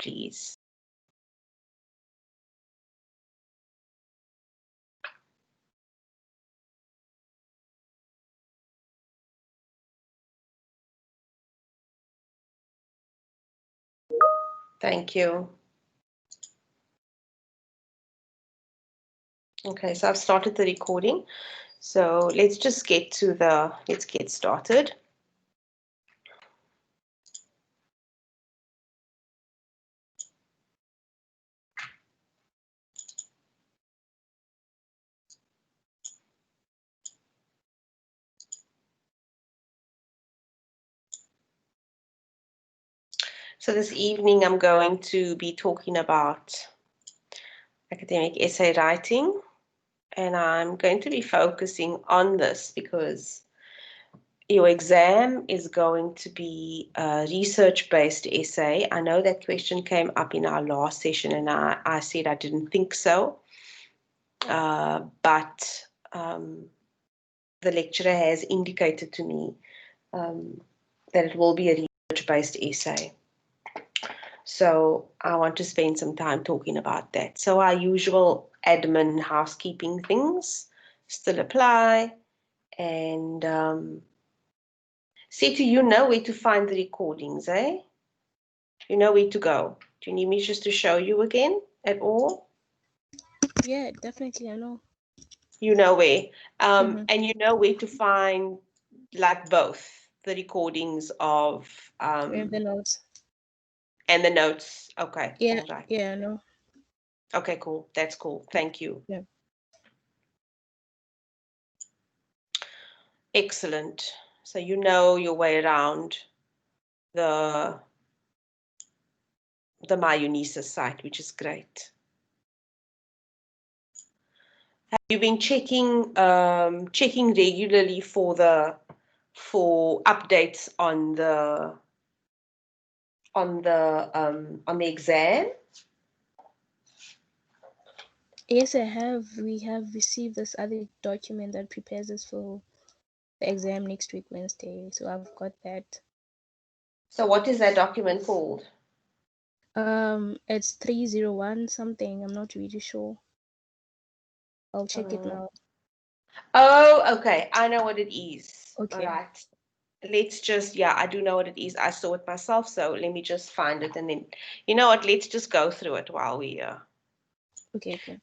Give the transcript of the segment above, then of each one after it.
please. Thank you. Okay, so I've started the recording. So let's just get to let's get started. So this evening I'm going to be talking about academic essay writing, and I'm going to be focusing on this because your exam is going to be a research-based essay. I know that question came up in our last session, and I said I didn't think so, but the lecturer has indicated to me that it will be a research-based essay. So I want to spend some time talking about that. So our usual admin housekeeping things still apply. And Setu, you know where to find the recordings, eh? You know where to go. Do you need me just to show you again at all? Yeah, definitely, I know. You know where. And you know where to find like both the recordings of The notes. and the notes. Okay. Yeah, All right. yeah, I know. Okay, cool. That's cool. Thank you. Yeah. Excellent. So you know your way around the MyUnisa site, which is great. Have you been checking regularly for updates on the exam? Yes, I have. We have received this other document that prepares us for the exam next week, Wednesday. So I've got that. So what is that document called? It's 301 something. I'm not really sure. I'll check it now. Oh, okay. I know what it is. Okay. All right. Let's just, yeah, I do know what it is. I saw it myself. So let me just find it. And then, you know what? Let's just go through it while we Okay, okay.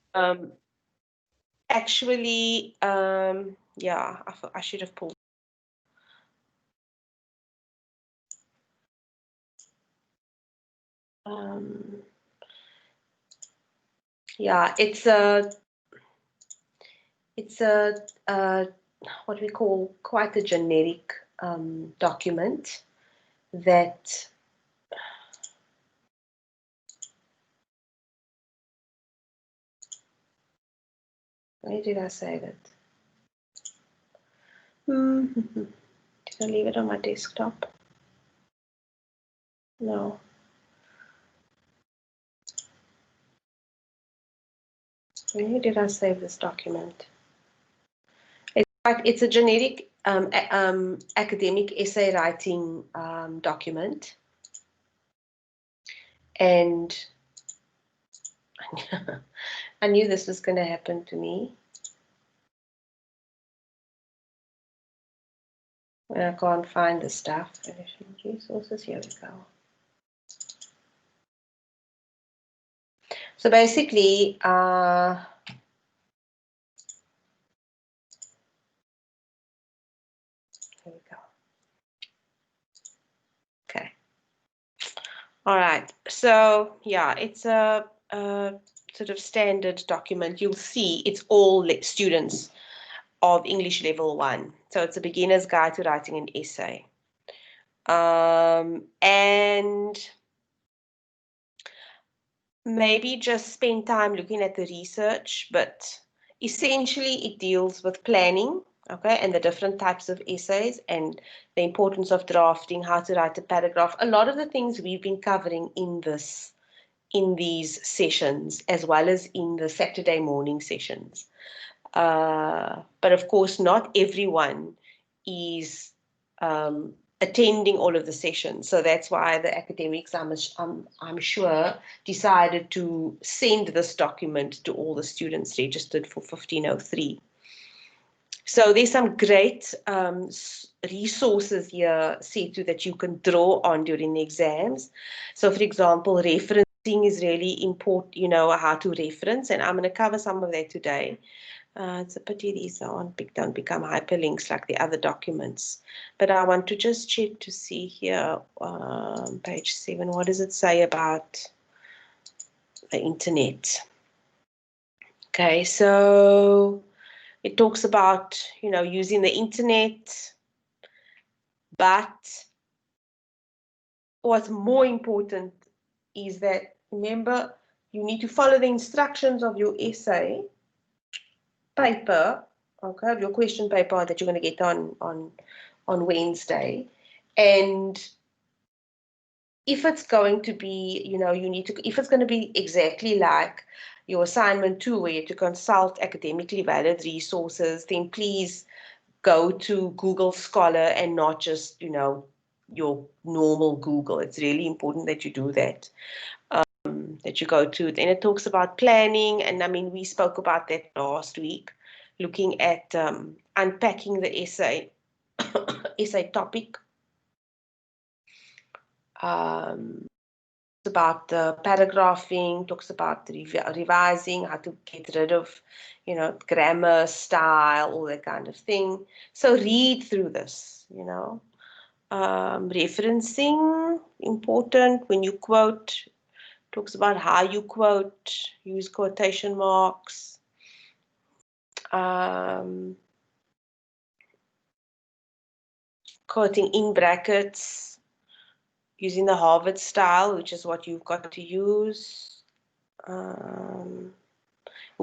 Actually, yeah, I should have pulled. Yeah, it's a what we call quite a generic document that where did I save it? Did I leave it on my desktop? No. Where did I save this document? It's a generic academic essay writing document, and I knew this was going to happen to me. When I can't find the stuff, additional resources, here we go. So basically, here we go. Okay. All right. So yeah, it's a sort of standard document. You'll see it's all students of English level 1. So it's a beginner's guide to writing an essay. And maybe just spend time looking at the research, but essentially it deals with planning, okay, and the different types of essays and the importance of drafting, how to write a paragraph. A lot of the things we've been covering in these sessions, as well as in the Saturday morning sessions. But of course, not everyone is a attending all of the sessions. So that's why the academics, I'm sure, decided to send this document to all the students registered for 1503. So there's some great resources here, Setu, that you can draw on during the exams. So, for example, referencing is really important, you know, how to reference, and I'm going to cover some of that today. It's a pity these don't become hyperlinks like the other documents. But I want to just check to see here, page 7, what does it say about the internet? Okay, so it talks about, you know, using the internet, but what's more important is that, remember, you need to follow the instructions of your essay paper, okay, of your question paper that you're going to get on Wednesday. And if it's going to be, you know, if it's going to be exactly like your assignment 2, where you have to consult academically valid resources, then please go to Google Scholar and not just, you know, your normal Google. It's really important that you do that, that you go to. And it talks about planning, and I mean, we spoke about that last week, looking at unpacking the essay topic. About the paragraphing, talks about revising, how to get rid of, you know, grammar, style, all that kind of thing. So read through this, you know. Referencing, important when you quote, talks about how you quote, use quotation marks. Quoting in brackets, using the Harvard style, which is what you've got to use.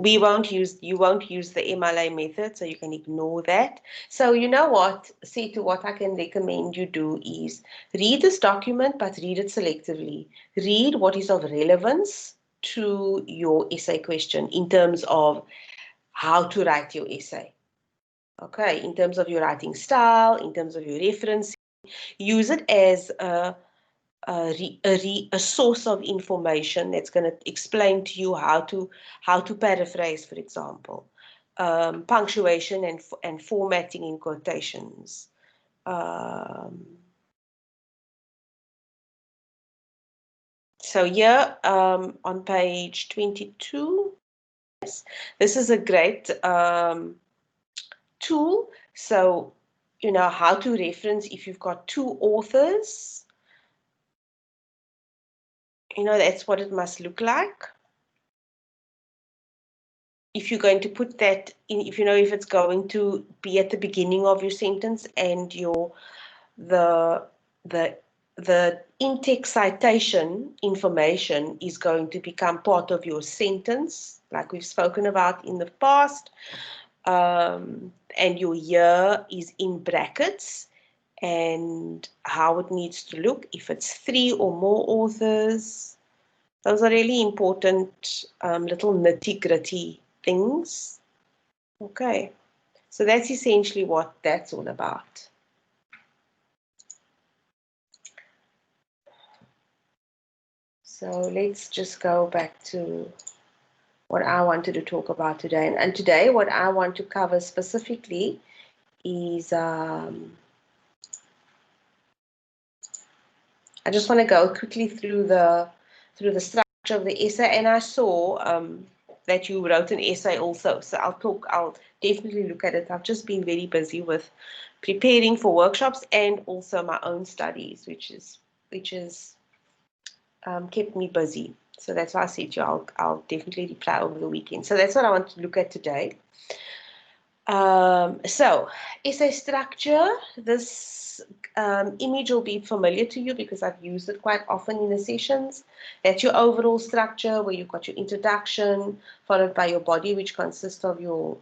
You won't use the MLA method, so you can ignore that. So you know what, Setu, what I can recommend you do is read this document, but read it selectively. Read what is of relevance to your essay question in terms of how to write your essay. Okay, in terms of your writing style, in terms of your reference, use it as a source of information that's going to explain to you how to paraphrase, for example, punctuation and formatting in quotations. So here on page 22, yes, this is a great tool. So, you know, how to reference if you've got 2 authors. You know, that's what it must look like. If you're going to put that in, if you know if it's going to be at the beginning of your sentence and the in-text citation information is going to become part of your sentence, like we've spoken about in the past, and your year is in brackets, and how it needs to look if it's 3 or more authors. Those are really important little nitty-gritty things. Okay, so that's essentially what that's all about. So let's just go back to what I wanted to talk about today. And today what I want to cover specifically is I just want to go quickly through the structure of the essay, and I saw that you wrote an essay also, so I'll definitely look at it. I've just been very busy with preparing for workshops and also my own studies, which is kept me busy. So that's why I said to you I'll definitely reply over the weekend. So that's what I want to look at today. So essay structure, this image will be familiar to you because I've used it quite often in the sessions. That's your overall structure, where you've got your introduction, followed by your body, which consists of your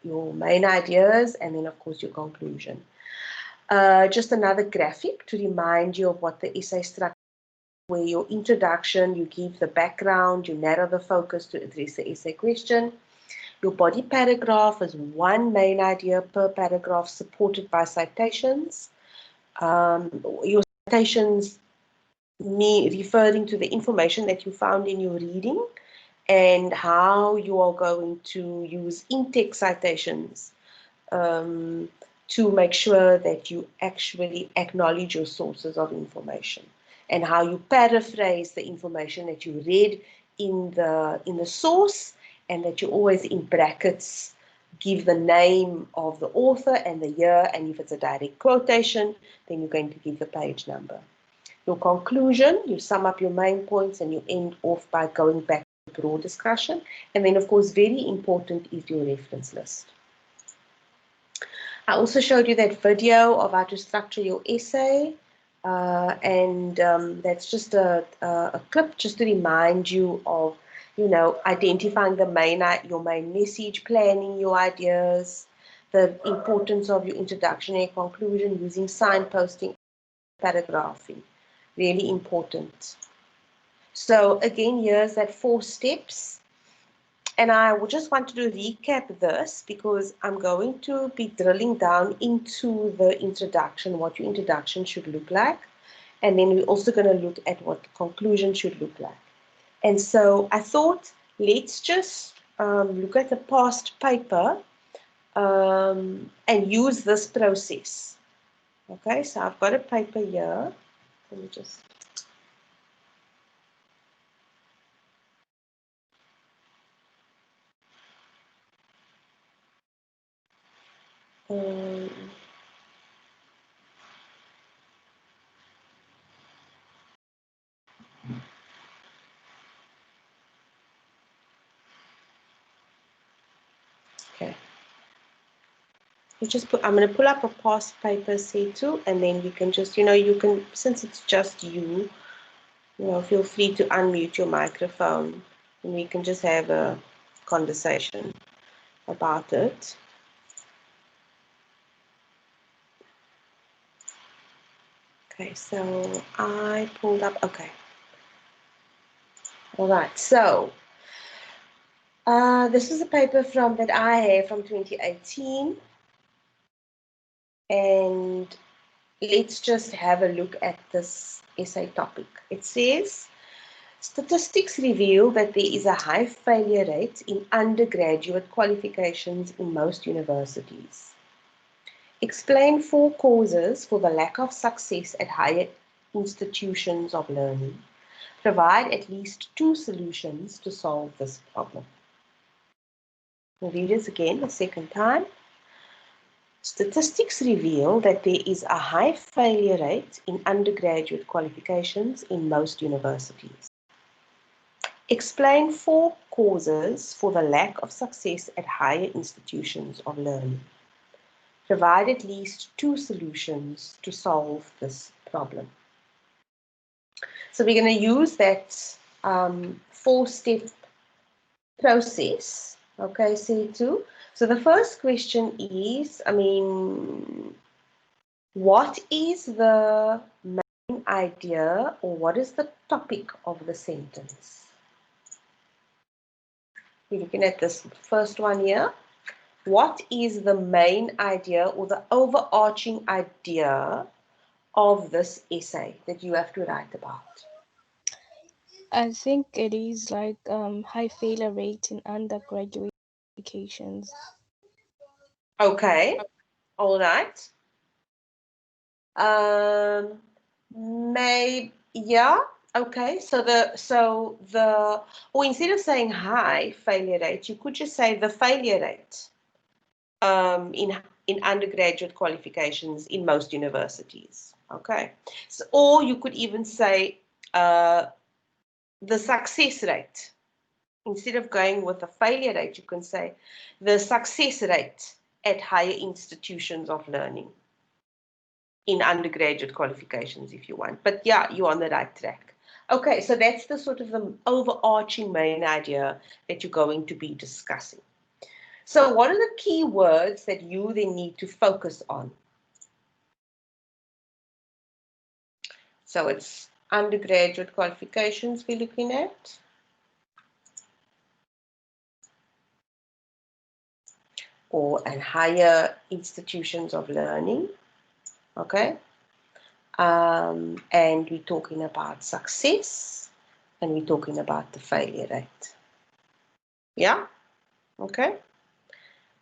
main ideas, and then of course your conclusion. Just another graphic to remind you of what the essay structure is, where your introduction, you give the background, you narrow the focus to address the essay question. Your body paragraph is one main idea per paragraph, supported by citations. Your citations referring to the information that you found in your reading, and how you are going to use in-text citations to make sure that you actually acknowledge your sources of information, and how you paraphrase the information that you read in the source, and that you always in brackets give the name of the author and the year, and if it's a direct quotation, then you're going to give the page number. Your conclusion, you sum up your main points and you end off by going back to the broad discussion. And then, of course, very important is your reference list. I also showed you that video of how to structure your essay. That's just a clip just to remind you of, identifying your main message, planning your ideas, the importance of your introduction and conclusion, using signposting, paragraphing. Really important. So again, here's that 4 steps. And I would just want to recap this, because I'm going to be drilling down into the introduction, what your introduction should look like. And then we're also going to look at what the conclusion should look like. And so I thought, let's just look at the past paper and use this process. Okay, so I've got a paper here. Let me just... okay. I'm going to pull up a past paper C2, and then you can just, since it's just you, feel free to unmute your microphone, and we can just have a conversation about it. Okay, so I pulled up, okay. All right, so this is a paper that I have from 2018, and let's just have a look at this essay topic. It says, statistics reveal that there is a high failure rate in undergraduate qualifications in most universities. Explain 4 causes for the lack of success at higher institutions of learning. Provide at least 2 solutions to solve this problem. I'll read this again a second time. Statistics reveal that there is a high failure rate in undergraduate qualifications in most universities. Explain 4 causes for the lack of success at higher institutions of learning. Provide at least 2 solutions to solve this problem. So we're going to use that 4-step process. Okay, C2. So the first question is, what is the main idea, or what is the topic of the sentence? We're looking at this first one here. What is the main idea or the overarching idea of this essay that you have to write about? I think it is like high failure rate in undergraduate applications. Okay, all right. Maybe, yeah. Okay, or instead of saying high failure rate, you could just say the failure rate in undergraduate qualifications in most universities. Okay, so, or you could even say the success rate. Instead of going with the failure rate, you can say the success rate at higher institutions of learning in undergraduate qualifications if you want. But yeah, you're on the right track. Okay, so that's the sort of the overarching main idea that you're going to be discussing. So what are the key words that you then need to focus on? So it's undergraduate qualifications we're looking at. Or and higher institutions of learning. Okay. and we're talking about success, and we're talking about the failure rate. Yeah? Okay.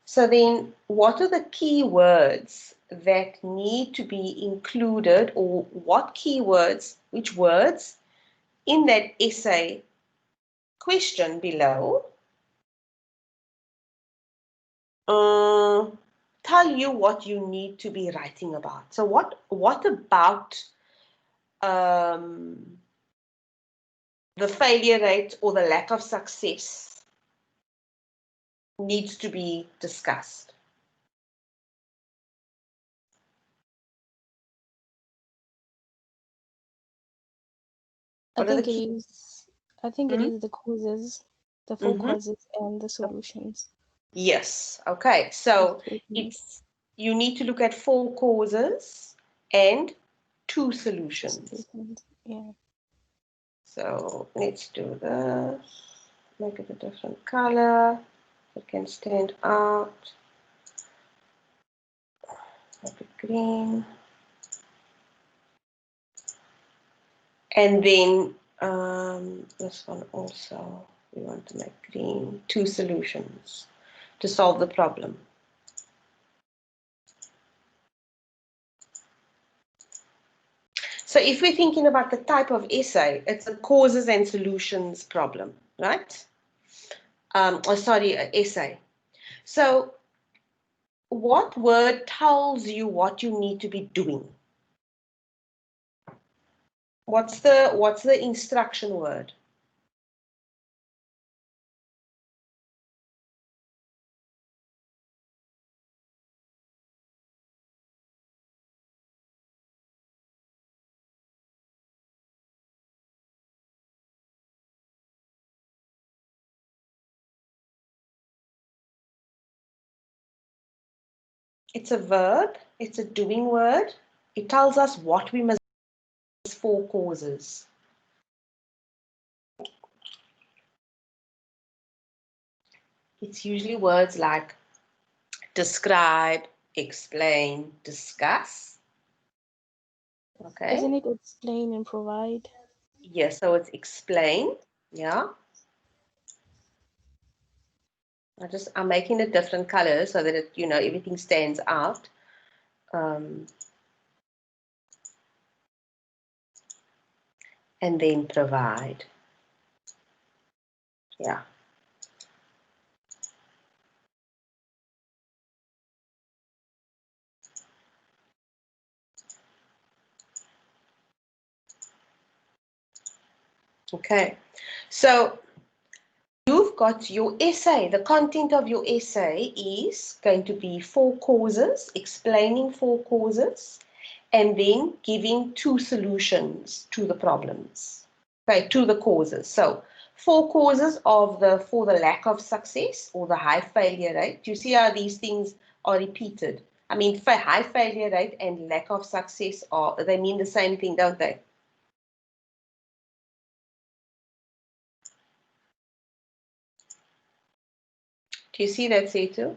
So then, what are the key words that need to be included, or what keywords, which words in that essay question below tell you what you need to be writing about? So what about the failure rate or the lack of success needs to be discussed? I What are the think it key? is. I think it is the causes, the four Mm-hmm. causes, and the solutions. Yes. Okay. Those So three things. it's you need to look at 4 causes and 2 solutions. Solutions. Yeah. So let's do this. Make it a different color. It can stand out. Make it green. And then this one also, we want to make green. 2 solutions to solve the problem. So if we're thinking about the type of essay, it's a causes and solutions problem, right? Essay. So what word tells you what you need to be doing? What's the instruction word? It's a verb. It's a doing word. It tells us what we must do. 4 causes. It's usually words like describe, explain, discuss. Okay. Isn't it explain and provide? Yes, so it's explain. Yeah. I'm making it different colors so that everything stands out. And then provide. Yeah. Okay. So you've got your essay. The content of your essay is going to be 4 causes, explaining 4 causes, and then giving 2 solutions to the problems. Okay, to the causes. So 4 causes for the lack of success or the high failure rate. You see how these things are repeated? I mean, for high failure rate and lack of success they mean the same thing, don't they? Do you see that, Setu?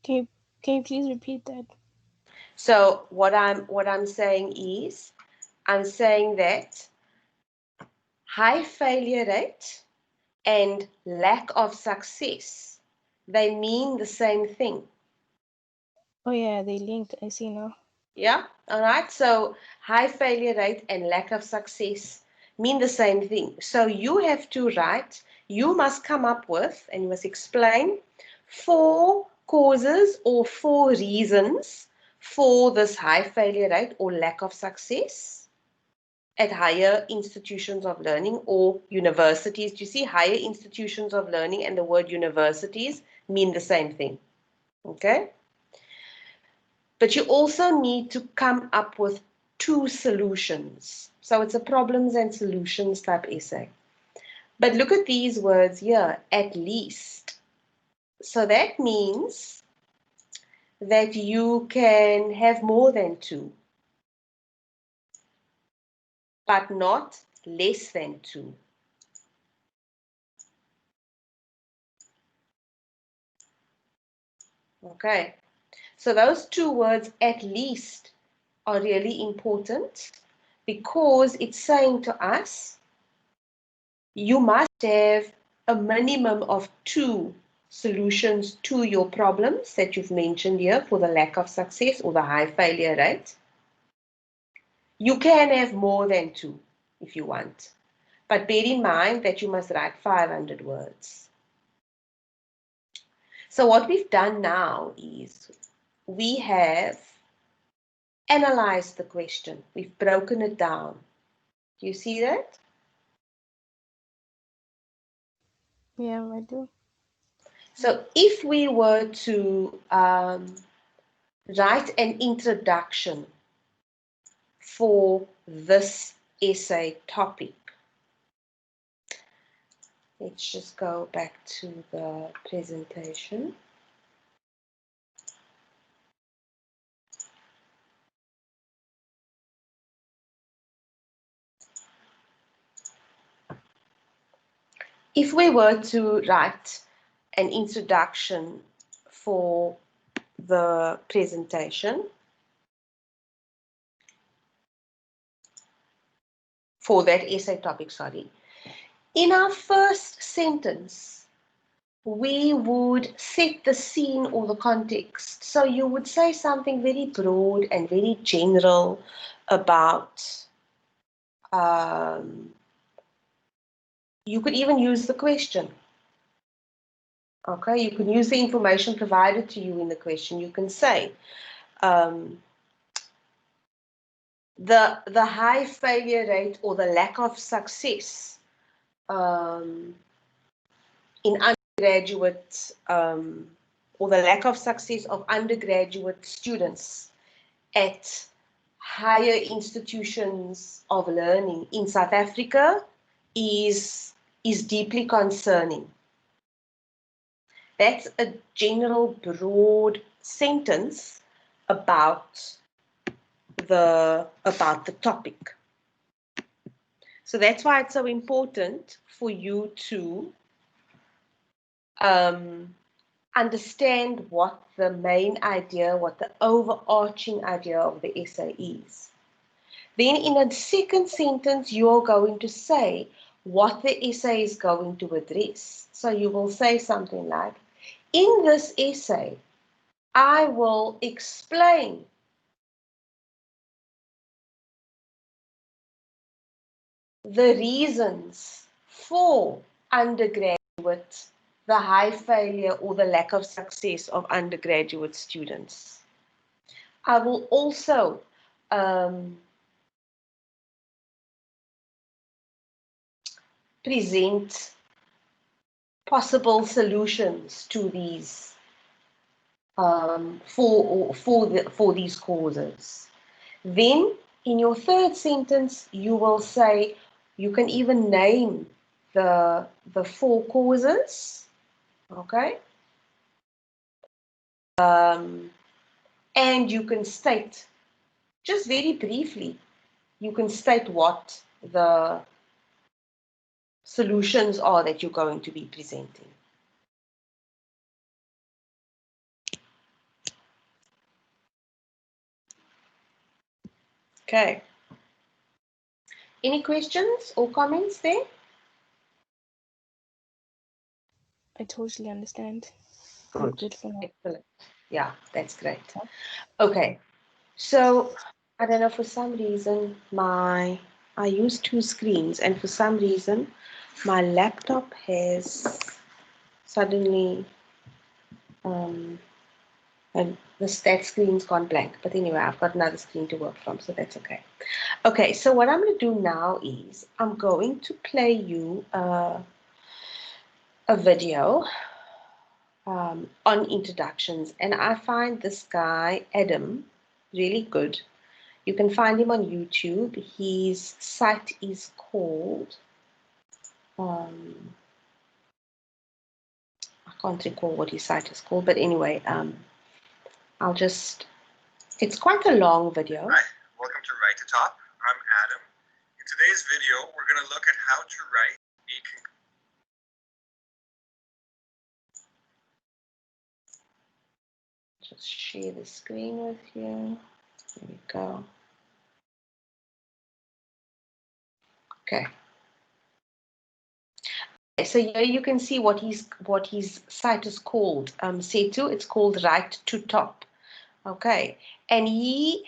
Can you please repeat that? So what I'm saying is, I'm saying that high failure rate and lack of success, they mean the same thing. Oh yeah, they linked. I see now. Yeah, all right. So high failure rate and lack of success mean the same thing. So you have to write, you must come up with, and you must explain 4 causes or 4 reasons for this high failure rate or lack of success at higher institutions of learning or universities. Do you see higher institutions of learning and the word universities mean the same thing? Okay. But you also need to come up with 2 solutions. So it's a problems and solutions type essay. But look at these words here, at least. So that means that you can have more than 2, but not less than 2. Okay. So those 2 words, at least, are really important because it's saying to us, you must have a minimum of 2 solutions to your problems that you've mentioned here for the lack of success or the high failure rate. You can have more than 2 if you want, but bear in mind that you must write 500 words. So what we've done now is we have analyzed the question. We've broken it down. Do you see that? Yeah, I do. So if we were to write an introduction for this essay topic, let's just go back to the presentation. If we were to write an introduction for the presentation, for that essay topic, sorry, in our first sentence, we would set the scene or the context. So you would say something very broad and very general about, you could even use the question. Okay, you can use the information provided to you in the question. You can say, the high failure rate or the lack of success in undergraduate, or the lack of success of undergraduate students at higher institutions of learning in South Africa is deeply concerning. That's a general broad sentence about the topic. So that's why it's so important for you to understand what the main idea, what the overarching idea of the essay is. Then in a second sentence, you're going to say what the essay is going to address. So you will say something like, in this essay, I will explain the reasons for undergraduate, the high failure or the lack of success of undergraduate students. I will also present possible solutions to these for these causes. Then in your third sentence, you will say, you can even name the 4 causes, okay? And you can state, just very briefly, you can state what the solutions are that you're going to be presenting. Okay. Any questions or comments there? I totally understand. Good. For now. Excellent. Yeah, that's great. Okay. So I don't know, for some reason I use 2 screens, and for some reason my laptop has suddenly and that screen's gone blank. But anyway, I've got another screen to work from, so that's okay. Okay, so what I'm going to do now is I'm going to play you a video on introductions, and I find this guy Adam really good. You can find him on YouTube. His site is called, I can't recall what his site is called, but anyway, it's quite a long video. Hi, welcome to Write to Top. I'm Adam. In today's video, we're going to look at how to write a Just share the screen with you. There we go. Okay. So here you can see what his site is called. Setu, it's called Right to Top. Okay, and he's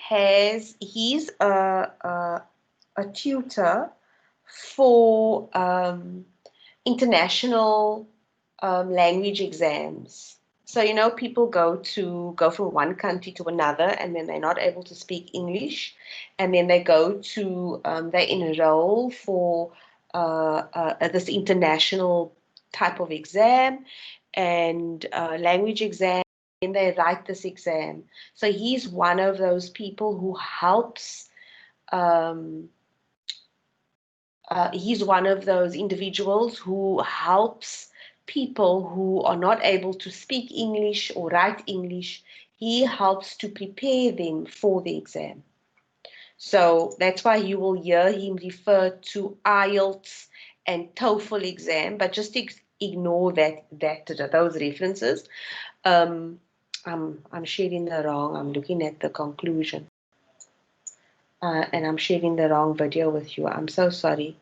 a tutor for international language exams. So people go from one country to another, and then they're not able to speak English, and then they go to they enroll for this international type of exam and language exam, and they write this exam. So he's one of those people who helps. He's one of those individuals who helps people who are not able to speak English or write English. He helps to prepare them for the exam. So that's why you will hear him refer to IELTS and TOEFL exam, but just ignore those references. I'm sharing the wrong. I'm looking at the conclusion, and I'm sharing the wrong video with you. I'm so sorry.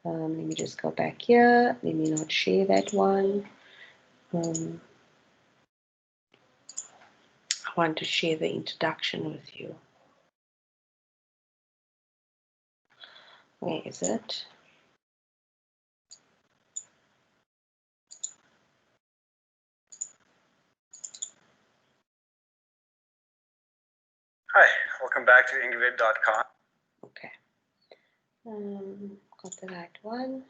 Let me just go back here. Let me not share that one. I want to share the introduction with you. Where is it? Hi, welcome back to ENG1503. Okay. Got the right one.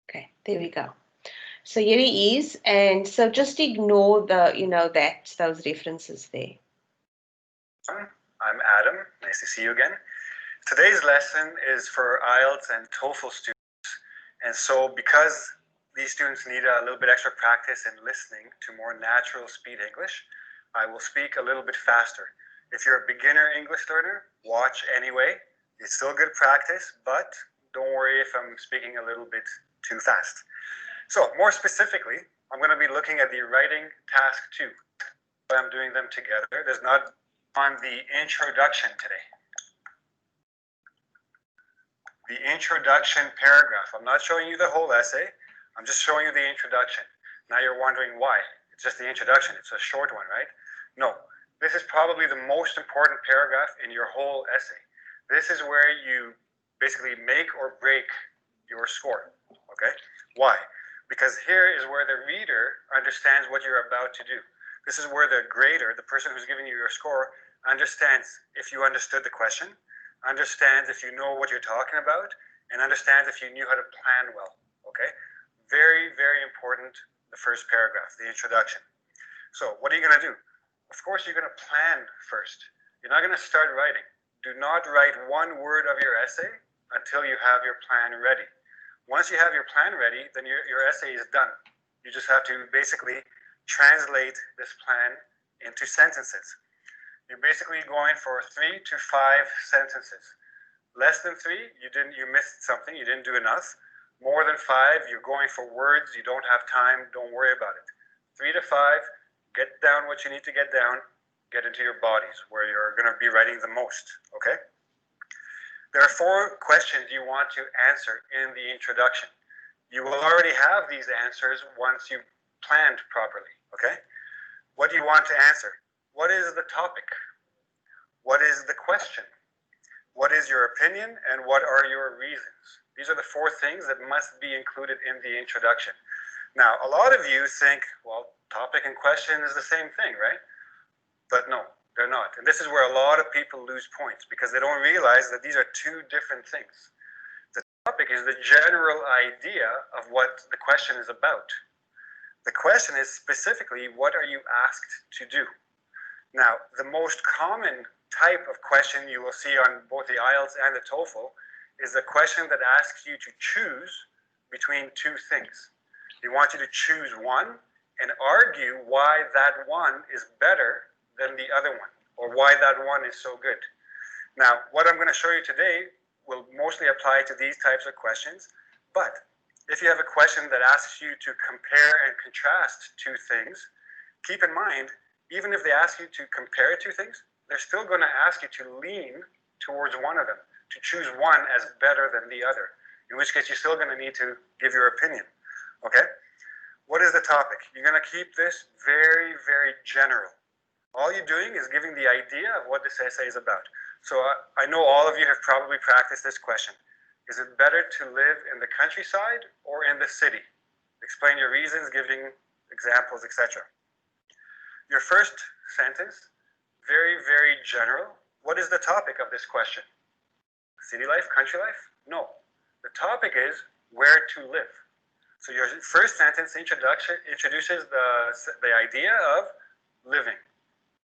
Okay, there we go. So here he is, and so just ignore those references there. I'm Adam. Nice to see you again. Today's lesson is for IELTS and TOEFL students, and so because these students need a little bit extra practice in listening to more natural speed English, I will speak a little bit faster. If you're a beginner English learner, watch anyway. It's still good practice, but don't worry if I'm speaking a little bit too fast. So more specifically, I'm going to be looking at the writing task 2. I'm doing them together. There's not on the introduction today. The introduction paragraph. I'm not showing you the whole essay. I'm just showing you the introduction. Now you're wondering why. It's just the introduction. It's a short one, right? No. This is probably the most important paragraph in your whole essay. This is where you basically make or break your score. Okay? Why? Because here is where the reader understands what you're about to do. This is where the grader, the person who's giving you your score, understands if you understood the question, understands if you know what you're talking about, and understands if you knew how to plan well. Okay? Very, very important, the first paragraph, the introduction. So what are you going to do? Of course, you're going to plan first. You're not going to start writing. Do not write one word of your essay until you have your plan ready. Once you have your plan ready, then your essay is done. You just have to basically translate this plan into sentences. You're basically going for 3 to 5 sentences. Less than 3, you missed something, you didn't do enough. More than 5, you're going for words, you don't have time, don't worry about it. 3 to 5, get down what you need to get down, get into your bodies where you're going to be writing the most, okay? There are 4 questions you want to answer in the introduction. You will already have these answers once you've planned properly, okay? What do you want to answer? What is the topic? What is the question? What is your opinion? And what are your reasons? These are the 4 things that must be included in the introduction. Now, a lot of you think, well, topic and question is the same thing, right? But no, they're not. And this is where a lot of people lose points because they don't realize that these are 2 different things. The topic is the general idea of what the question is about. The question is specifically, what are you asked to do? Now, the most common type of question you will see on both the IELTS and the TOEFL is the question that asks you to choose between 2 things. They want you to choose one and argue why that one is better than the other one, or why that one is so good. Now, what I'm going to show you today will mostly apply to these types of questions, but if you have a question that asks you to compare and contrast 2 things, keep in mind, even if they ask you to compare two things, they're still going to ask you to lean towards one of them, to choose one as better than the other, in which case you're still going to need to give your opinion. Okay? What is the topic? You're going to keep this very, very general. All you're doing is giving the idea of what this essay is about. So I know all of you have probably practiced this question. Is it better to live in the countryside or in the city? Explain your reasons, giving examples, etc. Your first sentence, very, very general. What is the topic of this question? City life, country life? No. The topic is where to live. So your first sentence introduces the idea of living,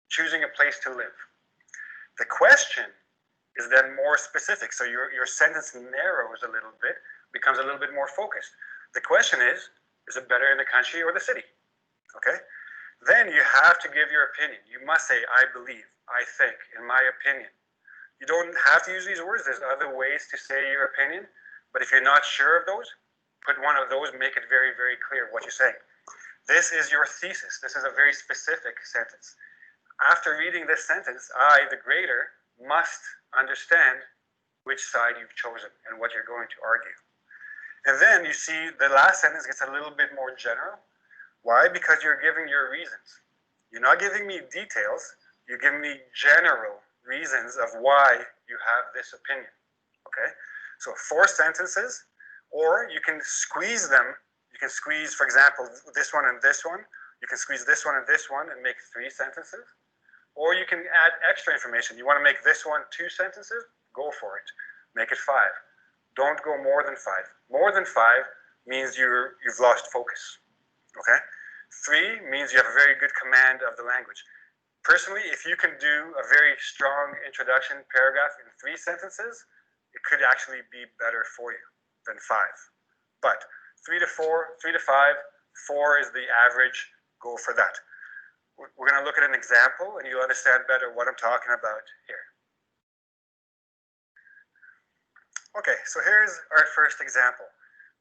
choosing a place to live. The question is then more specific. So your sentence narrows a little bit, becomes a little bit more focused. The question is it better in the country or the city? Okay? Then you have to give your opinion. You must say, I believe, I think, in my opinion. You don't have to use these words. There's other ways to say your opinion. But if you're not sure of those, put one of those, make it very, very clear what you're saying. This is your thesis. This is a very specific sentence. After reading this sentence, I, the grader, must understand which side you've chosen and what you're going to argue. And then you see the last sentence gets a little bit more general. Why? Because you're giving your reasons. You're not giving me details. You're giving me general reasons of why you have this opinion. Okay? So 4 sentences, or you can squeeze them. You can squeeze, for example, this one and this one. You can squeeze this one and this one and make 3 sentences. Or you can add extra information. You want to make this one 2 sentences? Go for it. Make it 5. Don't go more than 5. More than 5 means you've lost focus. Okay? 3 means you have a very good command of the language. Personally, if you can do a very strong introduction paragraph in 3 sentences, it could actually be better for you than 5. But 3 to 4, 3 to 5, 4 is the average. Go for that. We're going to look at an example, and you'll understand better what I'm talking about here. Okay, so here's our first example.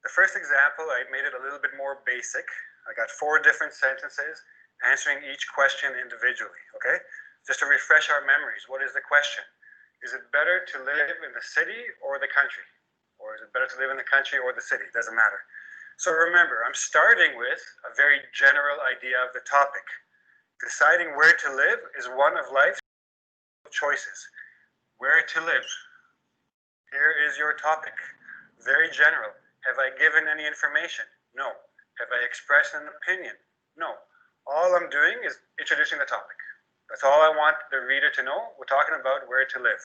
The first example, I made it a little bit more basic. I got 4 different sentences answering each question individually, okay? Just to refresh our memories, what is the question? Is it better to live in the city or the country? Or is it better to live in the country or the city? Doesn't matter. So remember, I'm starting with a very general idea of the topic. Deciding where to live is one of life's choices. Where to live? Here is your topic. Very general. Have I given any information? No. Have I expressed an opinion? No. All I'm doing is introducing the topic. That's all I want the reader to know. We're talking about where to live.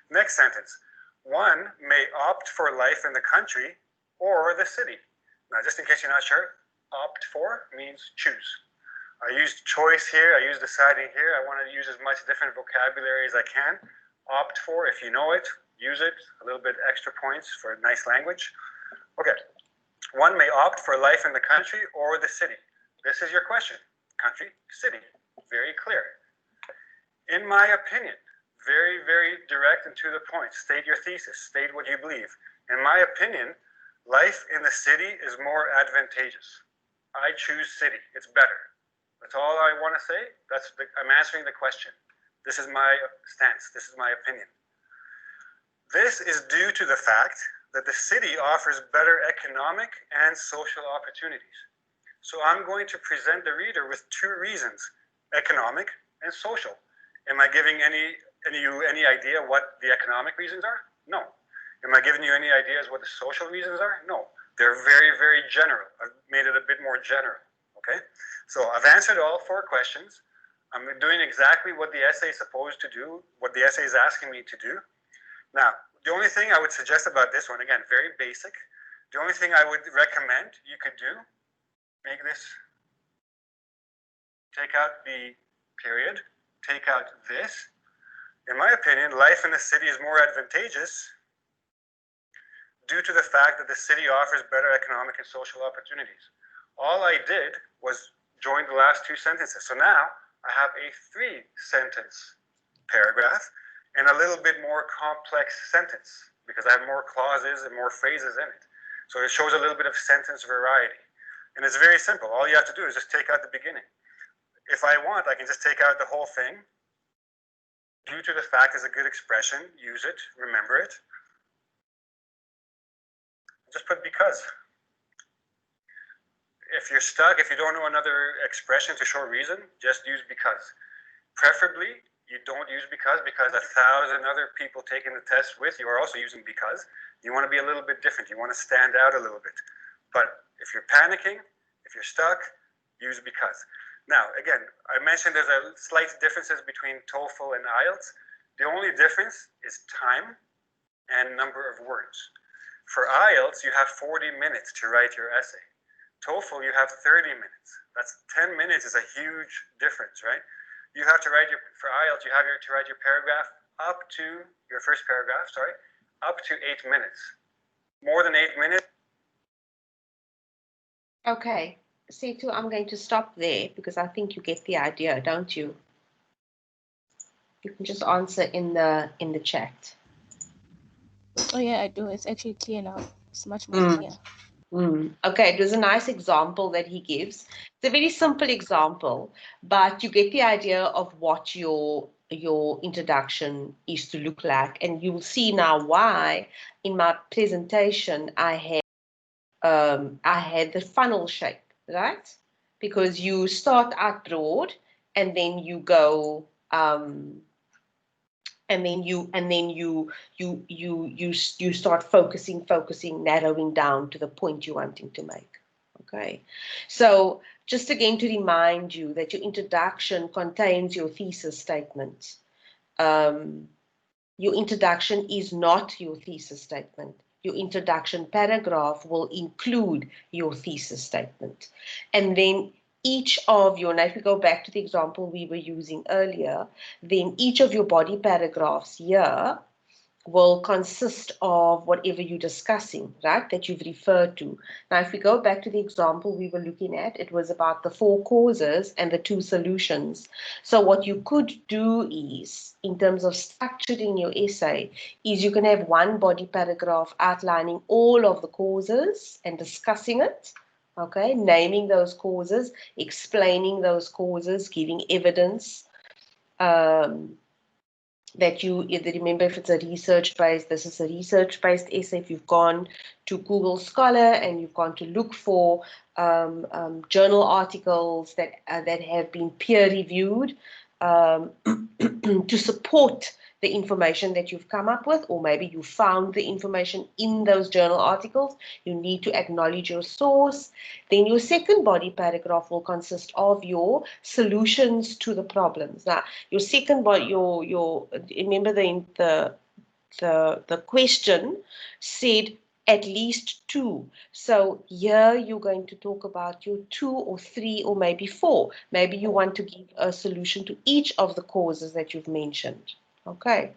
Next sentence. One may opt for life in the country or the city. Now, just in case you're not sure, opt for means choose. I used choice here. I used deciding here. I want to use as much different vocabulary as I can. Opt for, if you know it, use it. A little bit extra points for nice language. Okay. One may opt for life in the country or the city. This is your question. Country, city. Very clear. In my opinion, very, very direct and to the point. State your thesis. State what you believe. In my opinion, life in the city is more advantageous. I choose city. It's better. That's all I want to say. I'm answering the question. This is my stance. This is my opinion. This is due to the fact that the city offers better economic and social opportunities. So I'm going to present the reader with 2 reasons, economic and social. Am I giving any idea what the economic reasons are? No. Am I giving you any ideas what the social reasons are? No. They're very, very general. I've made it a bit more general. Okay? So I've answered all 4 questions. I'm doing exactly what the essay is supposed to do, what the essay is asking me to do. Now, the only thing I would suggest about this one, again, very basic. The only thing I would recommend you could do, make this, take out the period, take out this. In my opinion, life in the city is more advantageous due to the fact that the city offers better economic and social opportunities. All I did was join the last 2 sentences. So now I have a 3-sentence paragraph and a little bit more complex sentence because I have more clauses and more phrases in it. So it shows a little bit of sentence variety. And it's very simple. All you have to do is just take out the beginning. if I want, I can just take out the whole thing. Due to the fact is a good expression, use it, remember it. Just put because. If you're stuck, if you don't know another expression to show reason, just use because. Preferably, you don't use because 1,000 other people taking the test with you are also using because. You want to be a little bit different. You want to stand out a little bit. But if you're panicking, if you're stuck, use because. Now, again, I mentioned there's a slight differences between TOEFL and IELTS. The only difference is time and number of words. For IELTS, you have 40 minutes to write your essay. TOEFL, you have 30 minutes. That's 10 minutes is a huge difference, right? You have to write for IELTS, you have to write your paragraph up to, your first paragraph, sorry, up to 8 minutes. More than 8 minutes. Okay, Setu, I'm going to stop there because I think you get the idea, don't you? You can just answer in the chat. Oh yeah, I do. It's actually clear now. It's much more clear. Okay, it was a nice example that he gives. It's a very simple example, but you get the idea of what your introduction is to look like, and you will see now why in my presentation I had the funnel shape, right? Because you start out broad, and then you go and then you start focusing, narrowing down to the point you're wanting to make. Okay, so just again to remind you that your introduction contains your thesis statement. Your introduction is not your thesis statement. Your introduction paragraph will include your thesis statement. And then each of your, now if we go back to the example we were using earlier, then each of your body paragraphs here will consist of whatever you're discussing, right, that you've referred to. Now, if we go back to the example we were looking at, it was about the 4 causes and the 2 solutions. So what you could do is, in terms of structuring your essay, is you can have one body paragraph outlining all of the causes and discussing it, okay, naming those causes, explaining those causes, giving evidence, that you remember if it's a research-based, this is a research-based essay. If you've gone to Google Scholar and you've gone to look for journal articles that have been peer-reviewed to support the information that you've come up with, or maybe you found the information in those journal articles, you need to acknowledge your source. Then your second body paragraph will consist of your solutions to the problems. Now, your second body, your remember the question said at least 2. So here you're going to talk about your 2 or 3 or maybe 4. Maybe you want to give a solution to each of the causes that you've mentioned. Okay.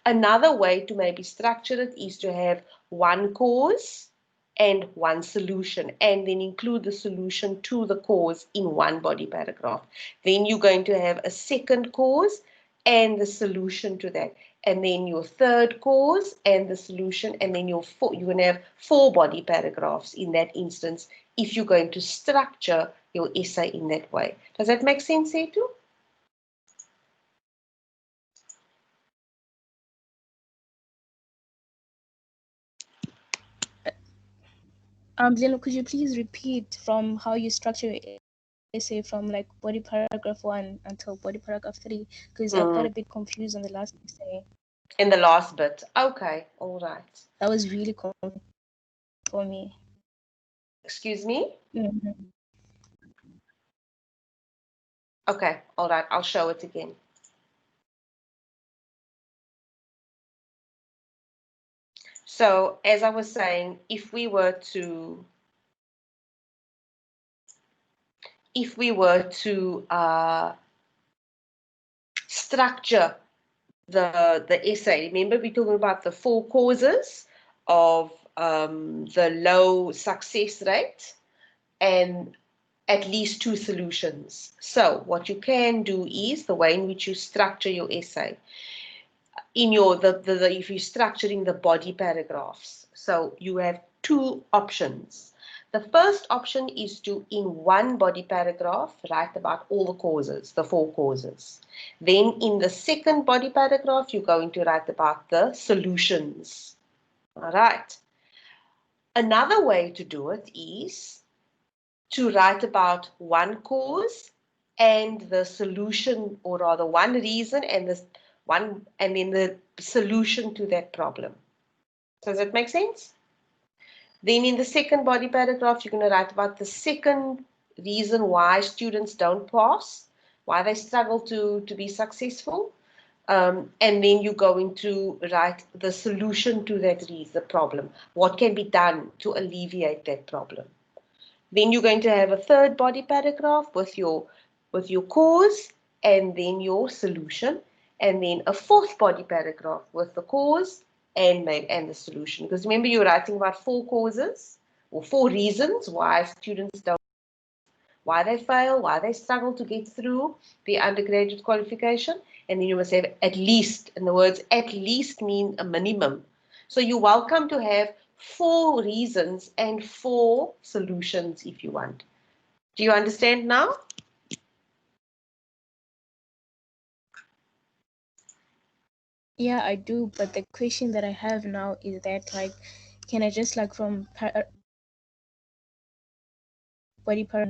Another way to maybe structure it is to have one cause and one solution, and then include the solution to the cause in one body paragraph. Then you're going to have a second cause and the solution to that, and then your third cause and the solution, and then you're going to have 4 body paragraphs in that instance if you're going to structure your essay in that way. Does that make sense, Setu? Leno, could you please repeat from how you structure your essay from like body paragraph 1 until body paragraph 3? Because I got a bit confused on the last essay. In the last bit. Okay, all right. That was really confusing for me. Excuse me? Mm-hmm. Okay, all right, I'll show it again. So, as I was saying, if we were to structure the essay, remember we're talking about the 4 causes of the low success rate and at least 2 solutions. So what you can do is the way in which you structure your essay. In your if you're structuring the body paragraphs, so you have 2 options. The first option is to, in one body paragraph, write about all the causes, the 4 causes. Then in the second body paragraph, you're going to write about the solutions. All right. Another way to do it is to write about one cause and the solution, or rather one reason and then the solution to that problem. Does that make sense? Then in the second body paragraph, you're going to write about the second reason why students don't pass, why they struggle to be successful. And then you're going to write the solution to that reason, the problem. What can be done to alleviate that problem? Then you're going to have a third body paragraph with your cause and then your solution, and then a fourth body paragraph with the cause and the solution. Because remember, you're writing about 4 causes or 4 reasons why students don't, why they fail, why they struggle to get through the undergraduate qualification, and then you must have at least, and the words at least mean a minimum. So you're welcome to have 4 reasons and 4 solutions if you want. Do you understand now? Yeah, I do. But the question that I have now is that, like, can I just, like, from body part,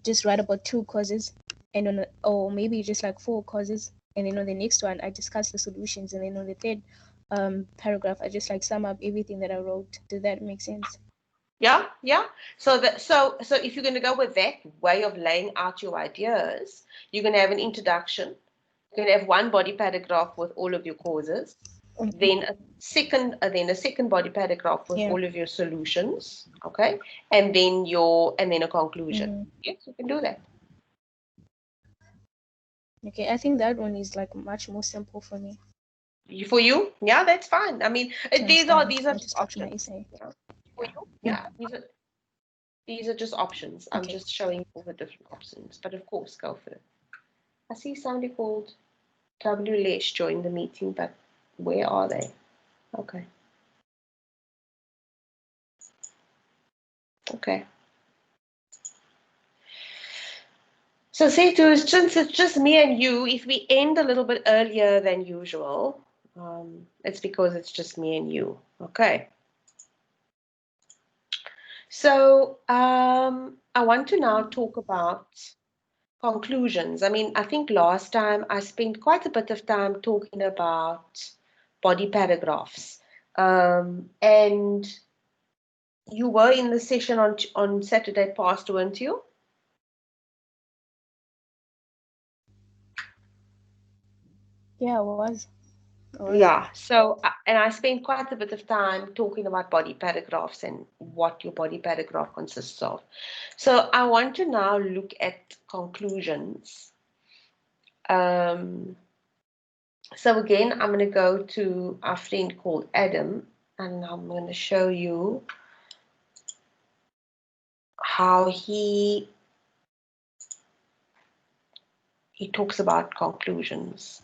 just write about 2 causes, and on or maybe just like 4 causes, and then on the next one I discuss the solutions, and then on the third paragraph I just like sum up everything that I wrote. Does that make sense? Yeah. So if you're going to go with that way of laying out your ideas, you're going to have an introduction. You're going to have one body paragraph with all of your causes, then a second body paragraph with all of your solutions, okay, and then a conclusion. Yes, you can do that. Okay, I think that one is like much more simple for me. For you, yeah, that's fine. I mean, these are just options. Yeah. For you, yeah, these are just options. I'm just showing all the different options, but of course, go for it. I see somebody called W. Lesh joined the meeting, but where are they? Okay. So Setu, since it's just me and you, if we end a little bit earlier than usual, it's because it's just me and you. Okay. So I want to now talk about conclusions. I mean, I think last time I spent quite a bit of time talking about body paragraphs. And you were in the session on Saturday past, weren't you? Yeah, it was. Yeah, so, and I spent quite a bit of time talking about body paragraphs and what your body paragraph consists of. So I want to now look at conclusions. So again, I'm going to go to our friend called Adam, and I'm going to show you how he talks about conclusions.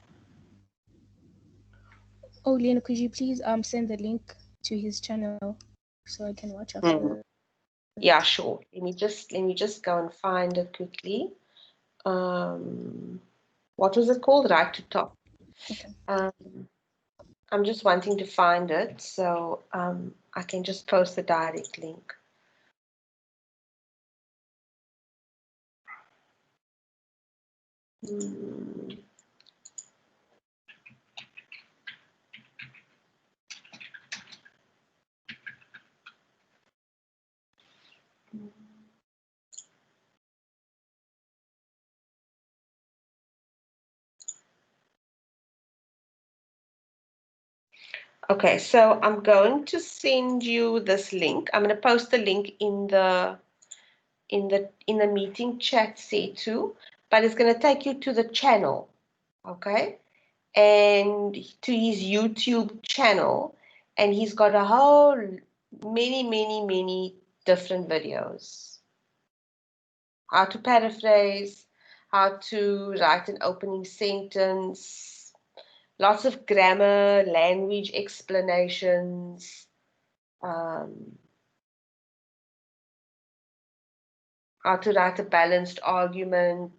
Oh, Lena, could you please send the link to his channel so I can watch after? Yeah, sure. Let me just go and find it quickly. What was it called? Right to Top. Okay. I'm just wanting to find it, so I can just post the direct link. Okay, so I'm going to send you this link. I'm going to post the link in the meeting chat too, but it's going to take you to the channel, okay, and to his YouTube channel, and he's got a whole many different videos. How to paraphrase, how to write an opening sentence, lots of grammar, language explanations, how to write a balanced argument.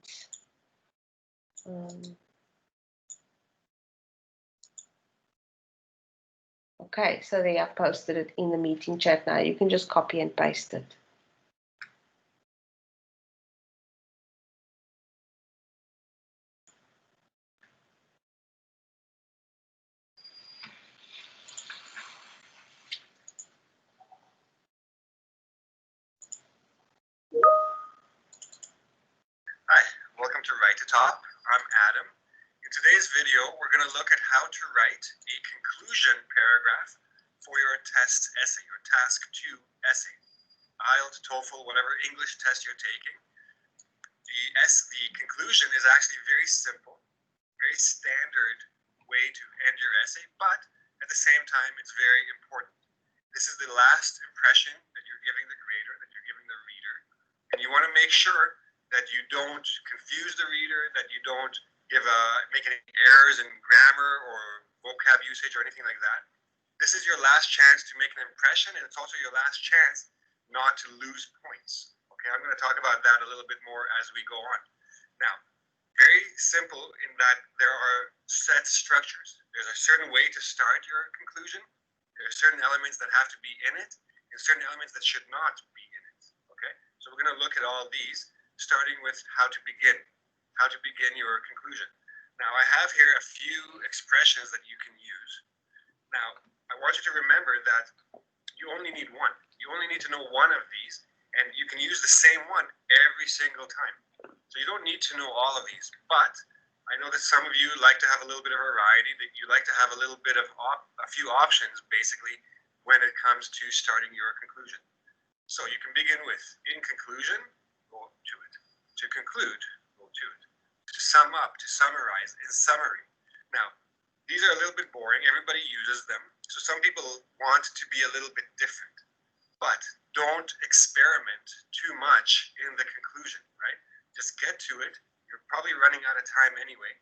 Okay, so there I've posted it in the meeting chat now. You can just copy and paste it. Hi, welcome to Write to Top. I'm Adam. In today's video, we're going to look at how to write a conclusion paragraph for your test essay, your task 2 essay. IELTS, TOEFL, whatever English test you're taking. The conclusion is actually very simple, very standard way to end your essay, but at the same time, it's very important. This is the last impression that you're giving the grader, that you're giving the reader, and you want to make sure that you don't confuse the reader, that you don't make any errors in grammar or vocab usage or anything like that. This is your last chance to make an impression, and it's also your last chance not to lose points. Okay, I'm going to talk about that a little bit more as we go on. Now, very simple in that there are set structures. There's a certain way to start your conclusion. There are certain elements that have to be in it, and certain elements that should not be in it. Okay, so we're going to look at all these, starting with how to begin your conclusion. Now, I have here a few expressions that you can use. Now, I want you to remember that you only need one. You only need to know one of these, and you can use the same one every single time. So you don't need to know all of these, but I know that some of you like to have a little bit of variety, that you like to have a little bit of a few options, basically, when it comes to starting your conclusion. So you can begin with, in conclusion, go to it. To conclude, go to it. To sum up, to summarize, in summary. Now, these are a little bit boring. Everybody uses them. So some people want to be a little bit different. But don't experiment too much in the conclusion, right? Just get to it. You're probably running out of time anyway.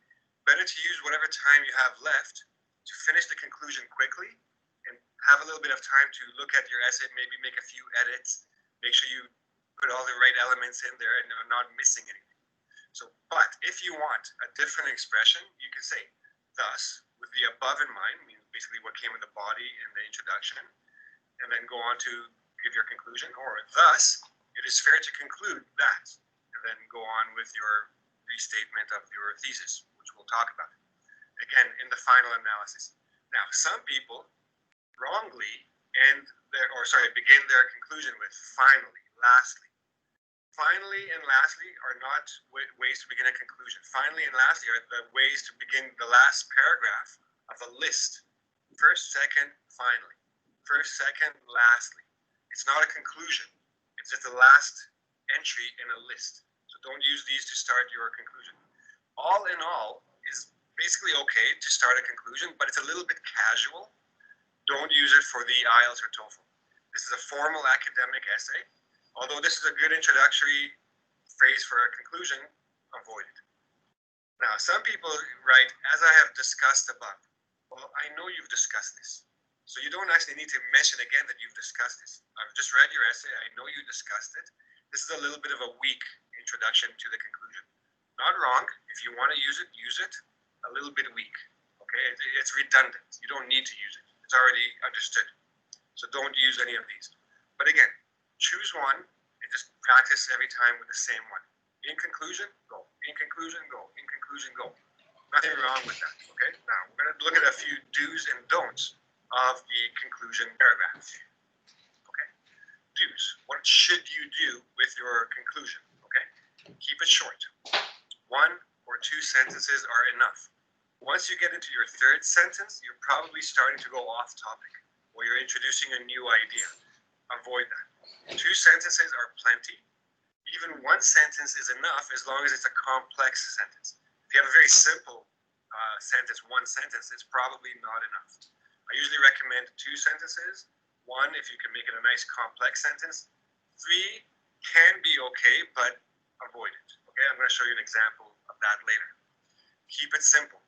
Better to use whatever time you have left to finish the conclusion quickly and have a little bit of time to look at your essay, maybe make a few edits, make sure you put all the right elements in there and you're not missing anything. So, but if you want a different expression, you can say, thus, with the above in mind, meaning basically what came in the body in the introduction, and then go on to give your conclusion, or thus, it is fair to conclude that, and then go on with your restatement of your thesis, which we'll talk about. Again, in the final analysis. Now, some people wrongly begin their conclusion with finally, lastly. Finally and lastly are not ways to begin a conclusion. Finally and lastly are the ways to begin the last paragraph of a list. First, second, finally. First, second, lastly. It's not a conclusion. It's just the last entry in a list. So don't use these to start your conclusion. All in all is basically okay to start a conclusion, but it's a little bit casual. Don't use it for the IELTS or TOEFL. This is a formal academic essay. Although this is a good introductory phrase for a conclusion, avoid it. Now, some people write, as I have discussed above. Well, I know you've discussed this. So you don't actually need to mention again that you've discussed this. I've just read your essay. I know you discussed it. This is a little bit of a weak introduction to the conclusion. Not wrong. If you want to use it, use it. A little bit weak. Okay? It's redundant. You don't need to use it. It's already understood. So don't use any of these. But again, choose one and just practice every time with the same one. In conclusion, go. In conclusion, go. In conclusion, go. Nothing wrong with that, okay? Now, we're going to look at a few do's and don'ts of the conclusion paragraph. Okay? Do's. What should you do with your conclusion, okay? Keep it short. 1 or 2 sentences are enough. Once you get into your third sentence, you're probably starting to go off topic, or you're introducing a new idea. Avoid that. 2 sentences are plenty. Even 1 sentence is enough as long as it's a complex sentence. If you have a very simple sentence, 1 sentence, it's probably not enough. I usually recommend 2 sentences. 1, if you can make it a nice complex sentence. 3 can be okay, but avoid it. Okay, I'm going to show you an example of that later. Keep it simple.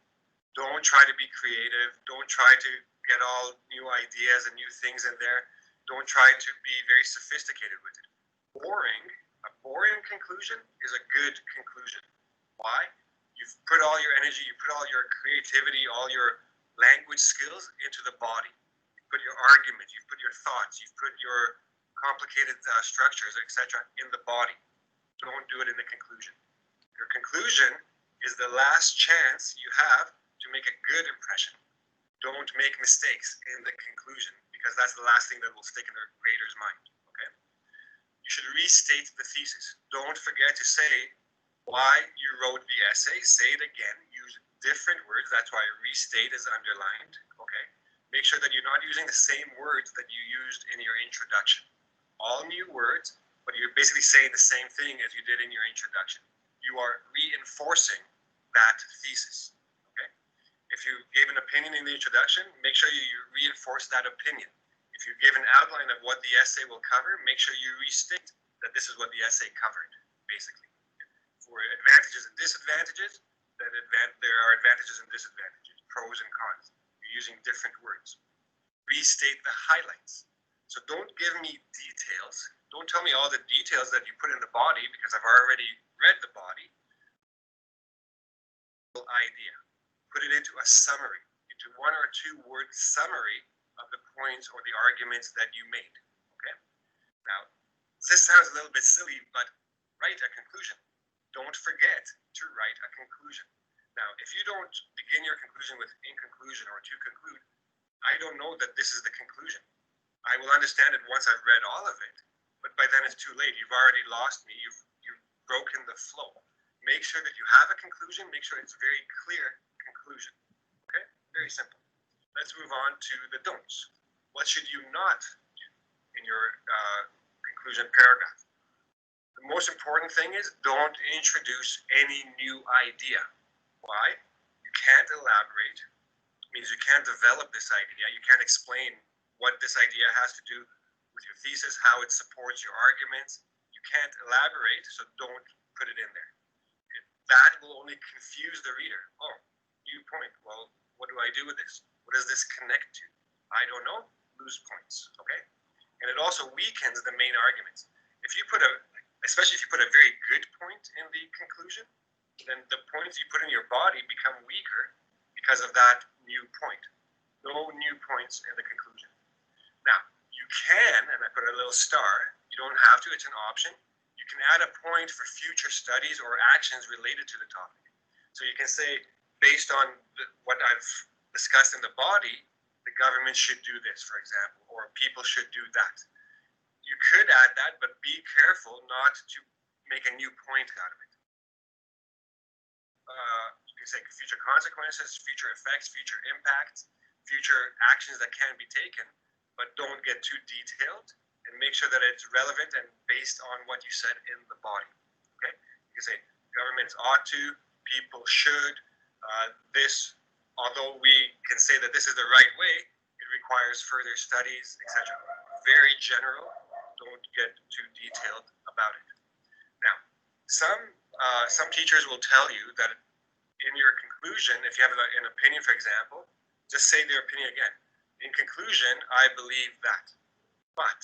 Don't try to be creative. Don't try to get all new ideas and new things in there. Don't try to be very sophisticated with it. A boring conclusion is a good conclusion. Why? You've put all your energy, you put all your creativity, all your language skills into the body. You put your argument, you've put your thoughts, you've put your complicated structures, etc. in the body. Don't do it in the conclusion. Your conclusion is the last chance you have to make a good impression. Don't make mistakes in the conclusion, because that's the last thing that will stick in the reader's mind. Okay? You should restate the thesis. Don't forget to say why you wrote the essay. Say it again. Use different words. That's why restate is underlined. Okay? Make sure that you're not using the same words that you used in your introduction. All new words, but you're basically saying the same thing as you did in your introduction. You are reinforcing that thesis. Okay? If you gave an opinion in the introduction, make sure you reinforce that opinion. If you give an outline of what the essay will cover, make sure you restate that this is what the essay covered, basically. For advantages and disadvantages, there are advantages and disadvantages, pros and cons. You're using different words. Restate the highlights. So don't give me details. Don't tell me all the details that you put in the body, because I've already read the body. Idea. Put it into a summary, into 1 or 2 word summary of the points or the arguments that you made. Okay? Now, this sounds a little bit silly, but write a conclusion. Don't forget to write a conclusion. Now, if you don't begin your conclusion with "in conclusion" or "to conclude," I don't know that this is the conclusion. I will understand it once I've read all of it, but by then it's too late. You've already lost me. You've broken the flow. Make sure that you have a conclusion. Make sure it's a very clear conclusion. Okay? Very simple. Let's move on to the don'ts. What should you not do in your conclusion paragraph? The most important thing is don't introduce any new idea. Why? You can't elaborate. It means you can't develop this idea. You can't explain what this idea has to do with your thesis, how it supports your arguments. You can't elaborate, so don't put it in there. That will only confuse the reader. Oh, new point. Well, what do I do with this? What does this connect to? I don't know. Lose points. Okay? And it also weakens the main arguments. Especially if you put a very good point in the conclusion, then the points you put in your body become weaker because of that new point. No new points in the conclusion. Now, you can, and I put a little star, you don't have to, it's an option. You can add a point for future studies or actions related to the topic. So you can say, based on what I've discussed in the body, the government should do this, for example, or people should do that. You could add that, but be careful not to make a new point out of it. You can say future consequences, future effects, future impacts, future actions that can be taken, but don't get too detailed, and make sure that it's relevant and based on what you said in the body. Okay? You can say governments ought to, people should, this, although we can say that this is the right way, it requires further studies, etc. Very general. Don't get too detailed about it. Now, some teachers will tell you that in your conclusion, if you have an opinion, for example, just say their opinion again. In conclusion, I believe that. But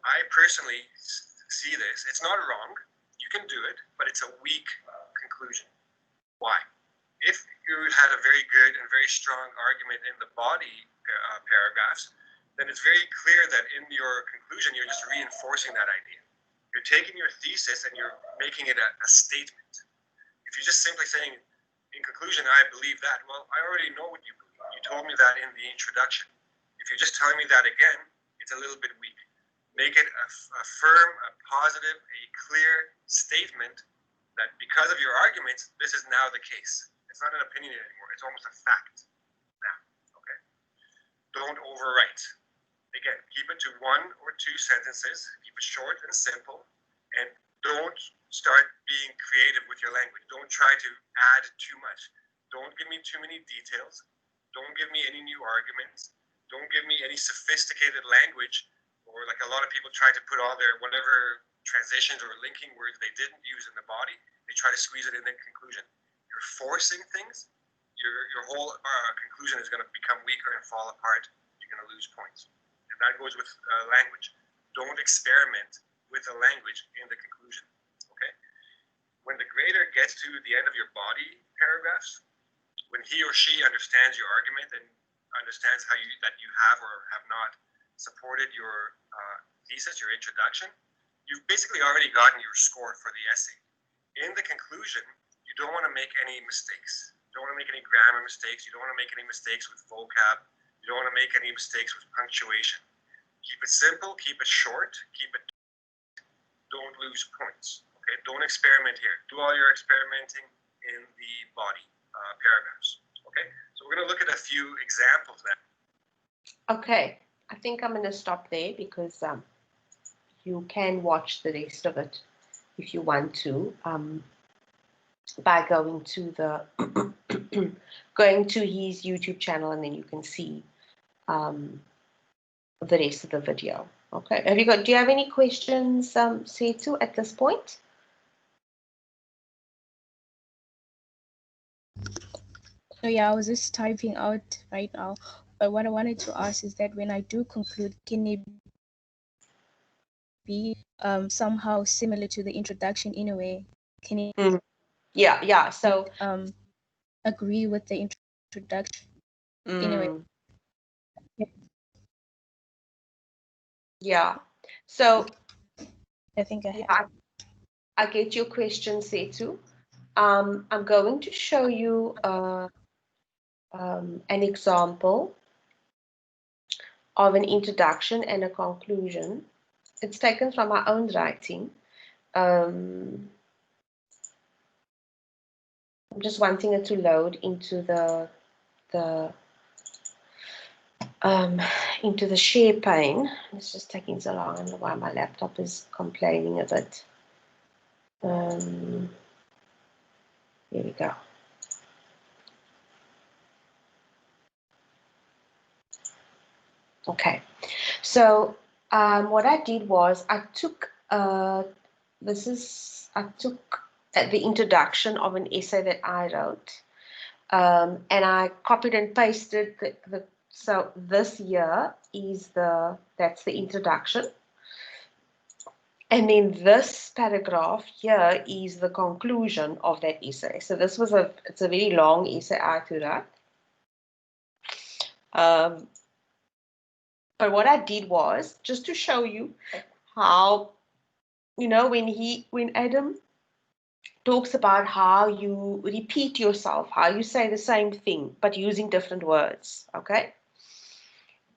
I personally see this. It's not wrong. You can do it, but it's a weak conclusion. Why? If you had a very good and very strong argument in the body paragraphs, then it's very clear that in your conclusion, you're just reinforcing that idea. You're taking your thesis and you're making it a statement. If you're just simply saying, in conclusion, I believe that, well, I already know what you believe. You told me that in the introduction. If you're just telling me that again, it's a little bit weak. Make it a firm, a positive, a clear statement that because of your arguments, this is now the case. It's not an opinion anymore. It's almost a fact now. Okay? Don't overwrite. Again, keep it to 1 or 2 sentences. Keep it short and simple. And don't start being creative with your language. Don't try to add too much. Don't give me too many details. Don't give me any new arguments. Don't give me any sophisticated language, or like a lot of people try to put all their whatever transitions or linking words they didn't use in the body, they try to squeeze it in the conclusion. You're forcing things. Your whole conclusion is going to become weaker and fall apart. You're going to lose points. And that goes with language. Don't experiment with the language in the conclusion. when the grader gets to the end of your body paragraphs, when he or she understands your argument and understands how that you have or have not supported your thesis, your introduction, you've basically already gotten your score for the essay. In the conclusion, you don't want to make any mistakes. You don't want to make any grammar mistakes. You don't want to make any mistakes with vocab. You don't want to make any mistakes with punctuation. Keep it simple, keep it short, don't lose points. Okay, don't experiment here. Do all your experimenting in the body paragraphs. Okay, so we're going to look at a few examples now. Okay, I think I'm going to stop there because you can watch the rest of it if you want to by going to the going to his YouTube channel, and then you can see the rest of the video. Okay, do you have any questions, Setu, at this point? So yeah, I was just typing out right now. But what I wanted to ask is that when I do conclude, can it be somehow similar to the introduction in a way? Can it Yeah. So agree with the introduction in a way? Yeah. So I think I have. I get your question, Setu. I'm going to show you an example of an introduction and a conclusion. It's taken from my own writing. I'm just wanting it to load into the share pane. It's just taking so long. I don't know why my laptop is complaining a bit. Here we go. Okay, so what I did was I took the introduction of an essay that I wrote, and I copied and pasted so this here is that's the introduction, and then this paragraph here is the conclusion of that essay. So this was it's a very long essay I had to write. But what I did was just to show you how, when Adam talks about how you repeat yourself, how you say the same thing, but using different words, okay?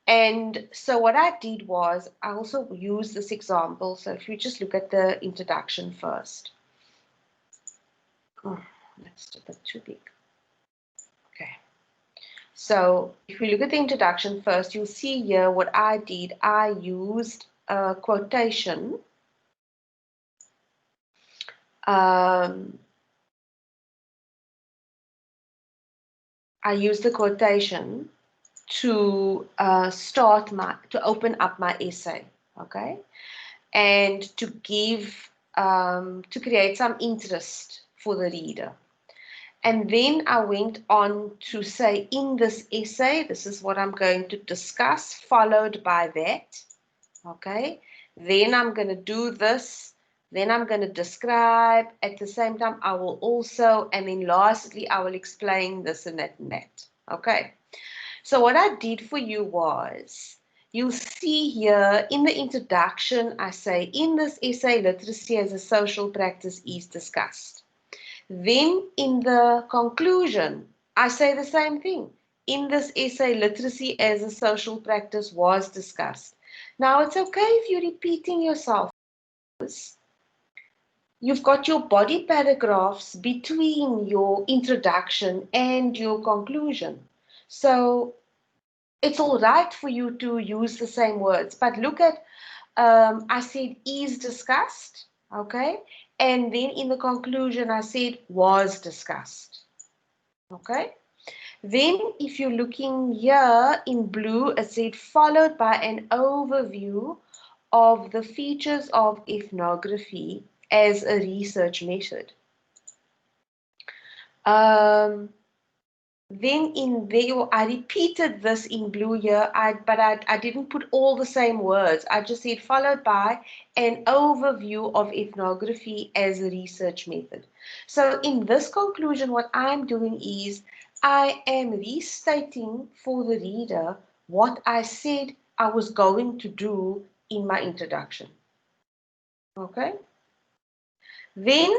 And so what I did was I also used this example. So if you just look at the introduction first. Oh, that's a bit too big. Okay. So if we look at the introduction first, you'll see here what I did. I used a quotation. I used the quotation to open up my essay, okay, and to create some interest for the reader. And then I went on to say, in this essay, this is what I'm going to discuss, followed by that, okay? Then I'm going to do this, then I'm going to describe. At the same time, I will also, and then lastly, I will explain this and that and that, okay? So what I did for you was, you'll see here in the introduction, I say, in this essay, literacy as a social practice is discussed. Then in the conclusion, I say the same thing. In this essay, literacy as a social practice was discussed. Now, it's okay if you're repeating yourself. You've got your body paragraphs between your introduction and your conclusion. So it's all right for you to use the same words. But look at, I said is discussed, okay? And then in the conclusion, I said was discussed, okay? Then if you're looking here in blue, it said followed by an overview of the features of ethnography as a research method. Then in there, I repeated this in blue here, but I didn't put all the same words. I just said followed by an overview of ethnography as a research method. So in this conclusion, what I'm doing is I am restating for the reader what I said I was going to do in my introduction. Okay? Then,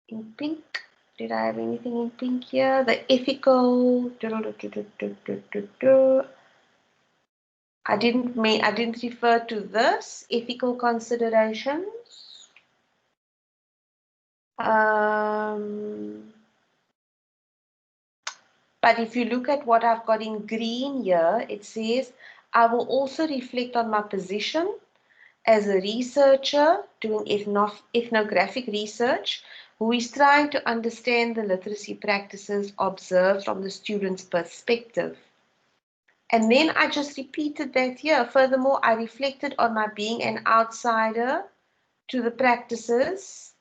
in pink, did I have anything in pink here? The ethical. I didn't refer to this ethical considerations. But if you look at what I've got in green here, it says, I will also reflect on my position as a researcher doing ethnographic research who is trying to understand the literacy practices observed from the student's perspective. And then I just repeated that here. Furthermore, I reflected on my being an outsider to the practices.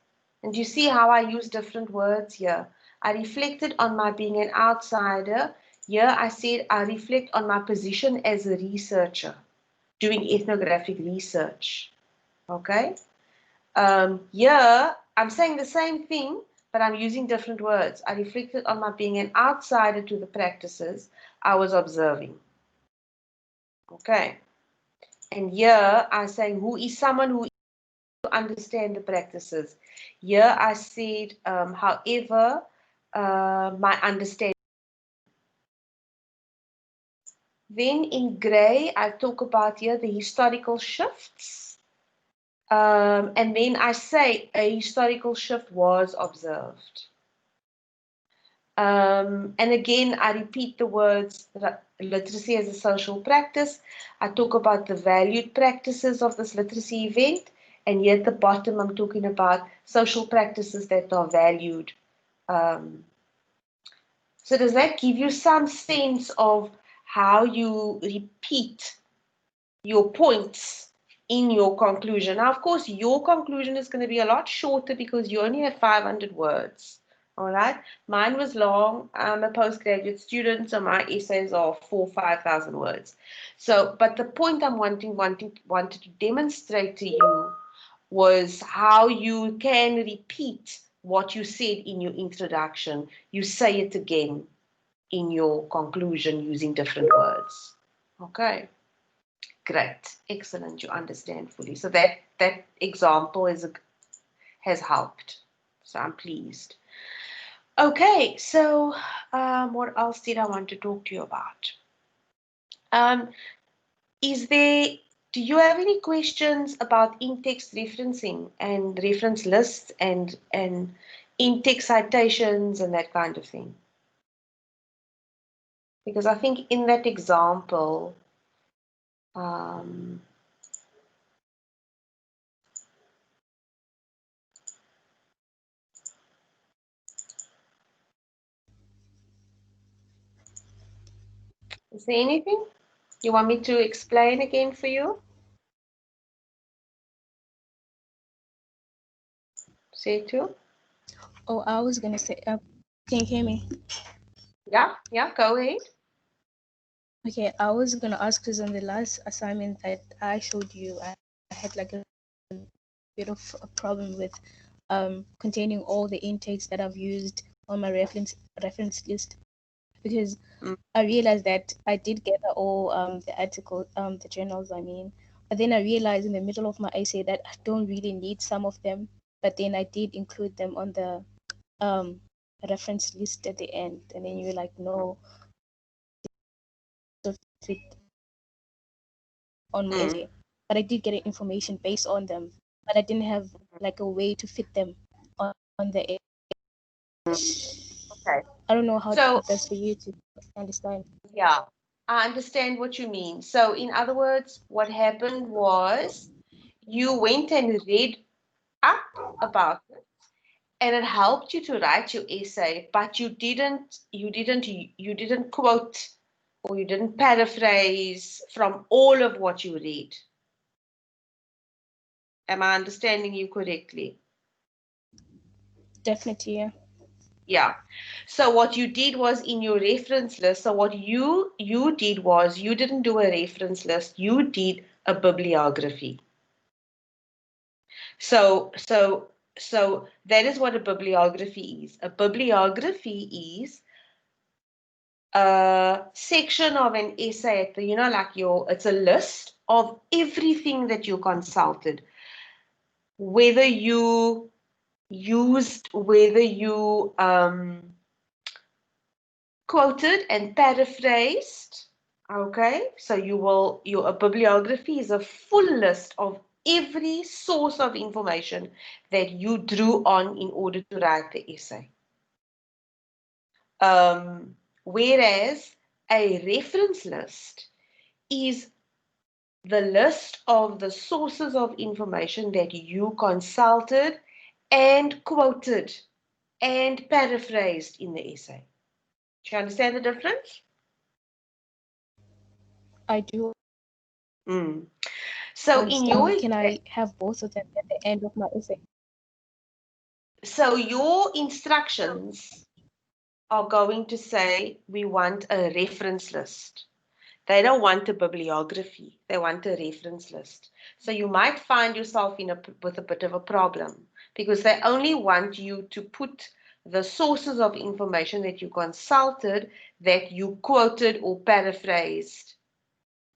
And you see how I use different words here. I reflected on my being an outsider. Here I said I reflect on my position as a researcher doing ethnographic research. Okay? Here I'm saying the same thing, but I'm using different words. I reflected on my being an outsider to the practices I was observing. Okay? And here I'm saying who is someone who understand the practices. Here I said, however, my understanding. Then in grey, I talk about here the historical shifts. And then I say a historical shift was observed. And again, I repeat the words literacy as a social practice. I talk about the valued practices of this literacy event. And here at the bottom, I'm talking about social practices that are valued. So does that give you some sense of how you repeat your points in your conclusion? Now, of course, your conclusion is going to be a lot shorter because you only have 500 words. All right. Mine was long. I'm a postgraduate student, so my essays are 4,000 or 5,000 words. So, but the point I'm wanted to demonstrate to you was how you can repeat what you said in your introduction. You say it again in your conclusion using different words. Okay. Great. Excellent. You understand fully. So that example has helped. So I'm pleased. Okay, so what else did I want to talk to you about? Do you have any questions about in-text referencing and reference lists and in-text citations and that kind of thing? Because I think in that example, is there anything you want me to explain again for you? Say too. Oh, I was gonna say, can you hear me? Yeah, go ahead. Okay, I was gonna ask because on the last assignment that I showed you, I had like a bit of a problem with containing all the intakes that I've used on my reference list, because I realized that I did gather all the articles, the journals, I mean, but then I realized in the middle of my essay that I don't really need some of them, but then I did include them on the reference list at the end, and then you're like, no, fit on my essay, but I did get information based on them, but I didn't have like a way to fit them on the essay. Okay. I don't know how So, to put this for you to understand. Yeah, I understand what you mean. So in other words, what happened was you went and read up about it and it helped you to write your essay, but you didn't quote or you didn't paraphrase from all of what you read. Am I understanding you correctly? Definitely, yeah. Yeah. So what you did was in your reference list. So what you did was you didn't do a reference list. You did a bibliography. So that is what a bibliography is. A bibliography is a section of an essay, it's a list of everything that you consulted, whether you quoted and paraphrased. Okay, so a bibliography is a full list of every source of information that you drew on in order to write the essay. Whereas a reference list is the list of the sources of information that you consulted and quoted and paraphrased in the essay. Do you understand the difference? I do. So in your can I have both of them at the end of my essay? So your instructions are going to say we want a reference list. They don't want a bibliography. They want a reference list. So you might find yourself with a bit of a problem because they only want you to put the sources of information that you consulted, that you quoted or paraphrased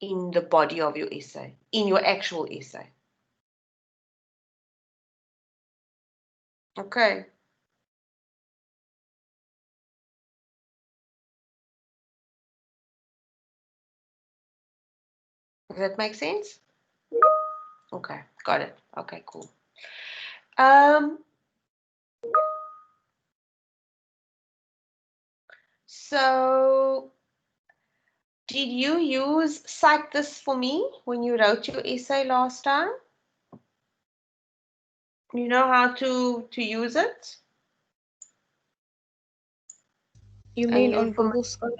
in the body of your essay, in your actual essay. Okay. Does that make sense? Okay, got it. Okay, cool. So did you use Cite This For Me when you wrote your essay last time? You know how to use it? You mean on Google Scholar?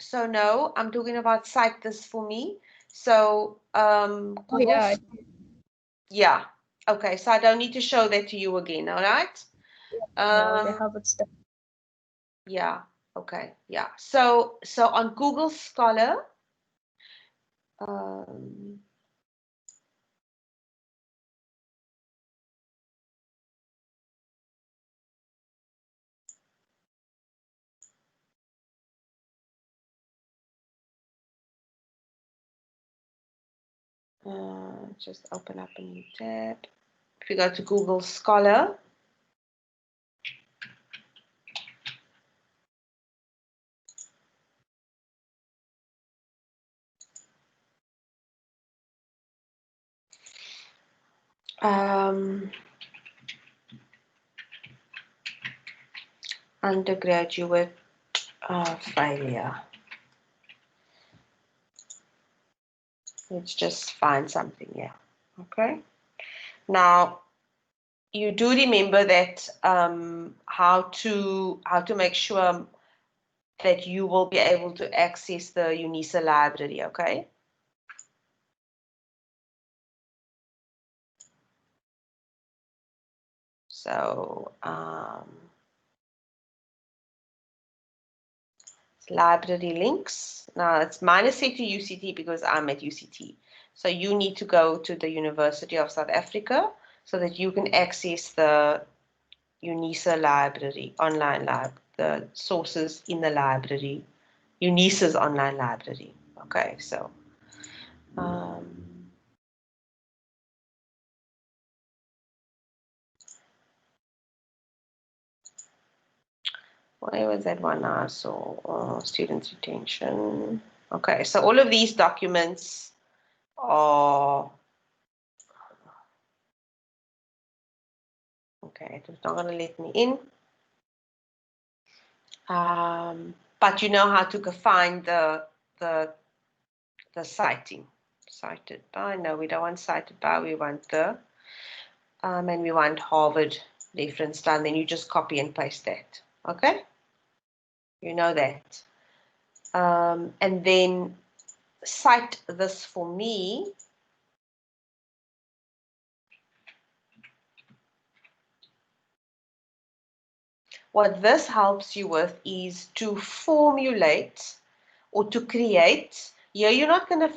So no, I'm talking about Cite This For Me. So Google, yeah. Okay, so I don't need to show that to you again, all right? No, they have it stuff. Yeah, okay, yeah. So on Google Scholar, just open up a new tab. If you go to Google Scholar, undergraduate failure. Let's just find something here. Okay. Now, you do remember that how to make sure that you will be able to access the UNISA library, okay? So, library links. Now, mine is set to UCT because I'm at UCT. So you need to go to the University of South Africa so that you can access the UNISA library, online lab, the sources in the library, UNISA's online library. Okay, so where was that one now? So students retention. Okay, so all of these documents are okay. It's not going to let me in. But you know how to find the citing. Cited by, no, we don't want cited by, we want the, and we want Harvard reference done, then you just copy and paste that, okay? You know that. And then Cite This For Me. What this helps you with is to formulate or to create Here you're not going to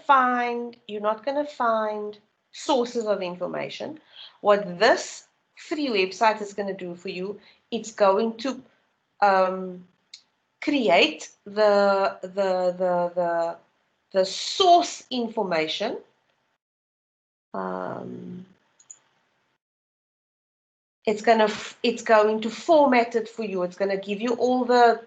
find sources of information. What this free website is going to do for you, it's going to create the source information. It's going to format it for you. It's going to give you all the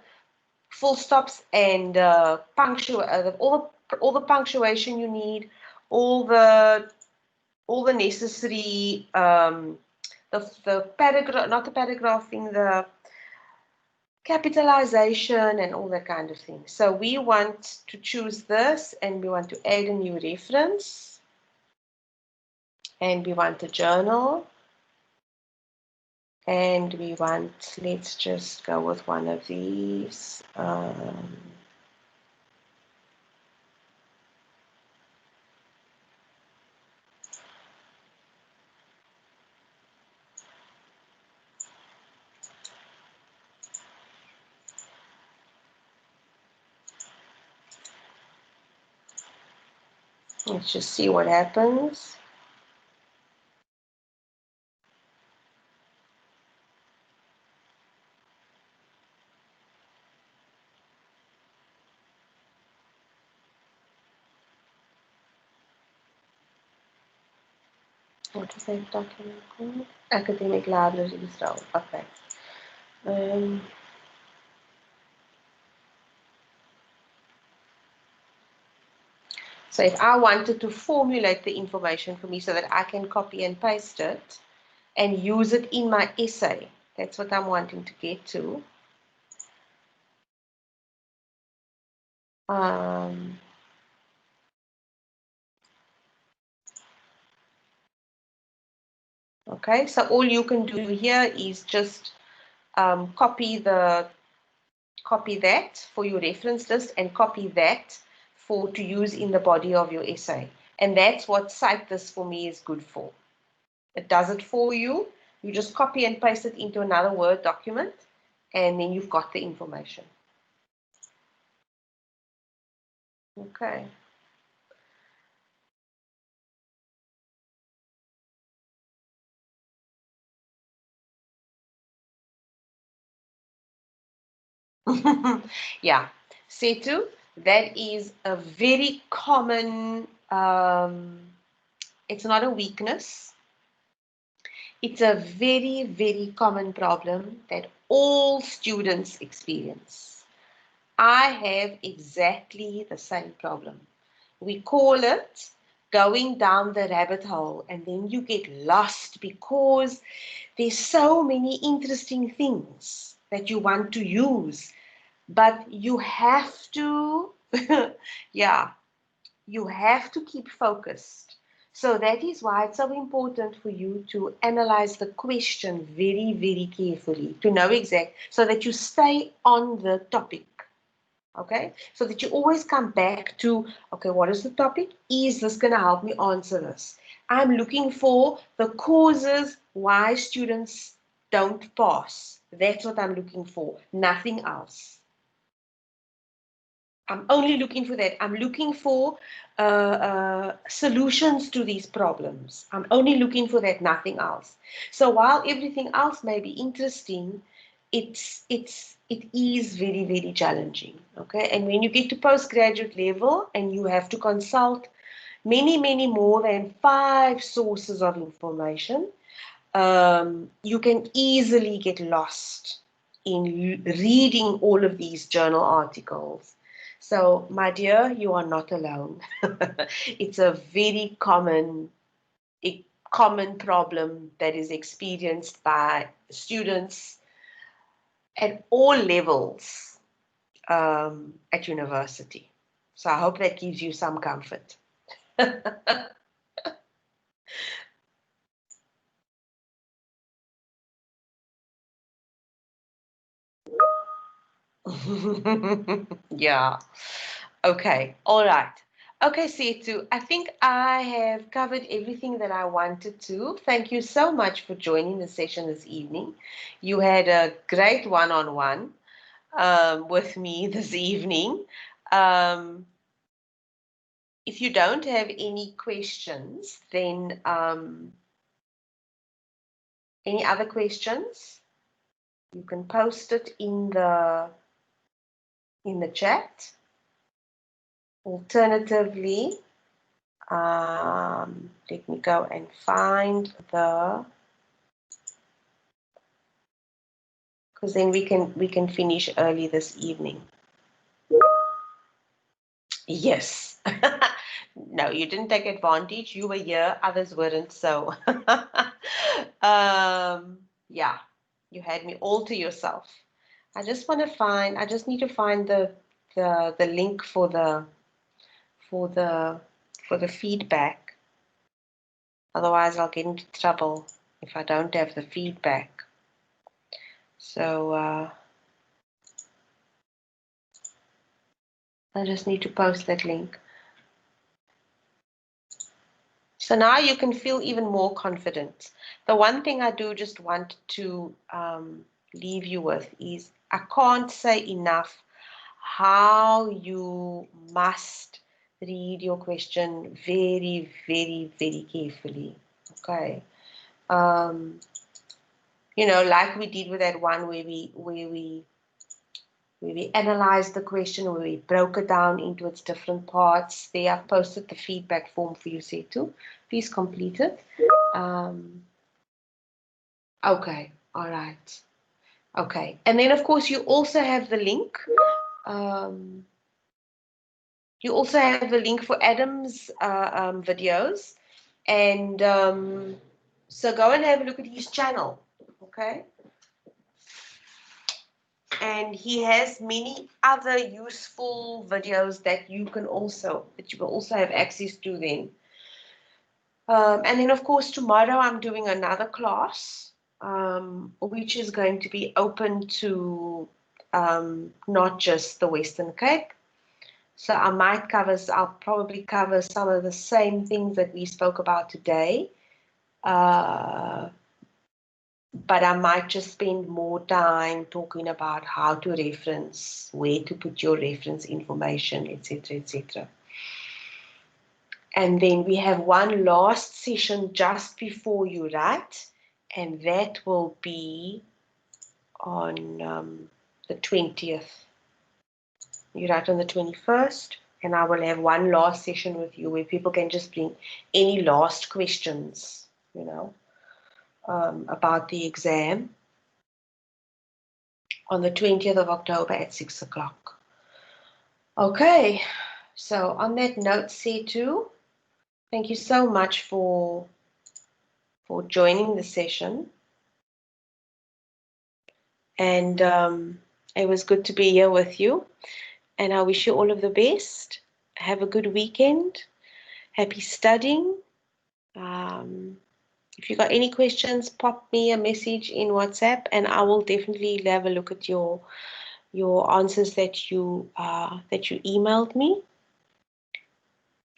full stops and all the punctuation you need, all the necessary the paragraph, not the paragraphing, the capitalization and all that kind of thing. So we want to choose this, and we want to add a new reference, and we want a journal, and we want, let's just go with one of these. Let's just see what happens. What is that document called? Academic Library Israel. Okay. So if I wanted to formulate the information for me so that I can copy and paste it and use it in my essay, that's what I'm wanting to get to. Okay, so all you can do here is just copy that for your reference list and copy that to use in the body of your essay. And that's what Cite This For Me is good for. It does it for you. You just copy and paste it into another Word document, and then you've got the information. Okay. Yeah, Setu, that is a very common, it's not a weakness. It's a very, very common problem that all students experience. I have exactly the same problem. We call it going down the rabbit hole, and then you get lost because there's so many interesting things that you want to use, but you have to, yeah, you have to keep focused. So that is why it's so important for you to analyze the question very, very carefully, to know exactly, so that you stay on the topic. Okay, so that you always come back to, okay, what is the topic? Is this going to help me answer this? I'm looking for the causes why students don't pass. That's what I'm looking for, nothing else. I'm only looking for that. I'm looking for solutions to these problems. I'm only looking for that, nothing else. So while everything else may be interesting, it is very, very challenging. Okay, and when you get to postgraduate level and you have to consult many, many more than 5 sources of information, you can easily get lost in reading all of these journal articles. So, my dear, you are not alone. It's a very common problem that is experienced by students at all levels at university. So I hope that gives you some comfort. Yeah. Okay. All right. Okay, Setu, I think I have covered everything that I wanted to. Thank you so much for joining the session this evening. You had a great one-on-one with me this evening. if you don't have any questions, then any other questions, you can post it in the chat. Alternatively, let me go and find because then we can finish early this evening. Yes. No, you didn't take advantage. You were here, others weren't. So, yeah, you had me all to yourself. I just need to find the link for the feedback. Otherwise, I'll get into trouble if I don't have the feedback. So, I just need to post that link. So now you can feel even more confident. The one thing I do just want to leave you with is I can't say enough how you must read your question very, very, very carefully. Okay. You know, like we did with that one where we analyzed the question, where we broke it down into its different parts. There, I've posted the feedback form for you, Setu. Please complete it. Okay, all right. Okay, and then of course you also have the link. You also have the link for Adam's videos, and so go and have a look at his channel. Okay. And he has many other useful videos that you will also have access to then. And then of course tomorrow I'm doing another class, which is going to be open to not just the Western Cape. So I'll probably cover some of the same things that we spoke about today. But I might just spend more time talking about how to reference, where to put your reference information, etc., etc. And then we have one last session just before you write, and that will be on the 20th. You write on the 21st, and I will have one last session with you where people can just bring any last questions, you know, about the exam. On the 20th of October at 6 o'clock. Okay, so on that note, Setu, thank you so much for joining the session. And it was good to be here with you. And I wish you all of the best. Have a good weekend. Happy studying. If you got any questions, pop me a message in WhatsApp, and I will definitely have a look at your answers that you emailed me,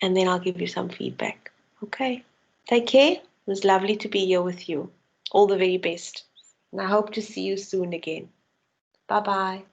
and then I'll give you some feedback. Okay, take care. It was lovely to be here with you. All the very best, and I hope to see you soon again. Bye bye.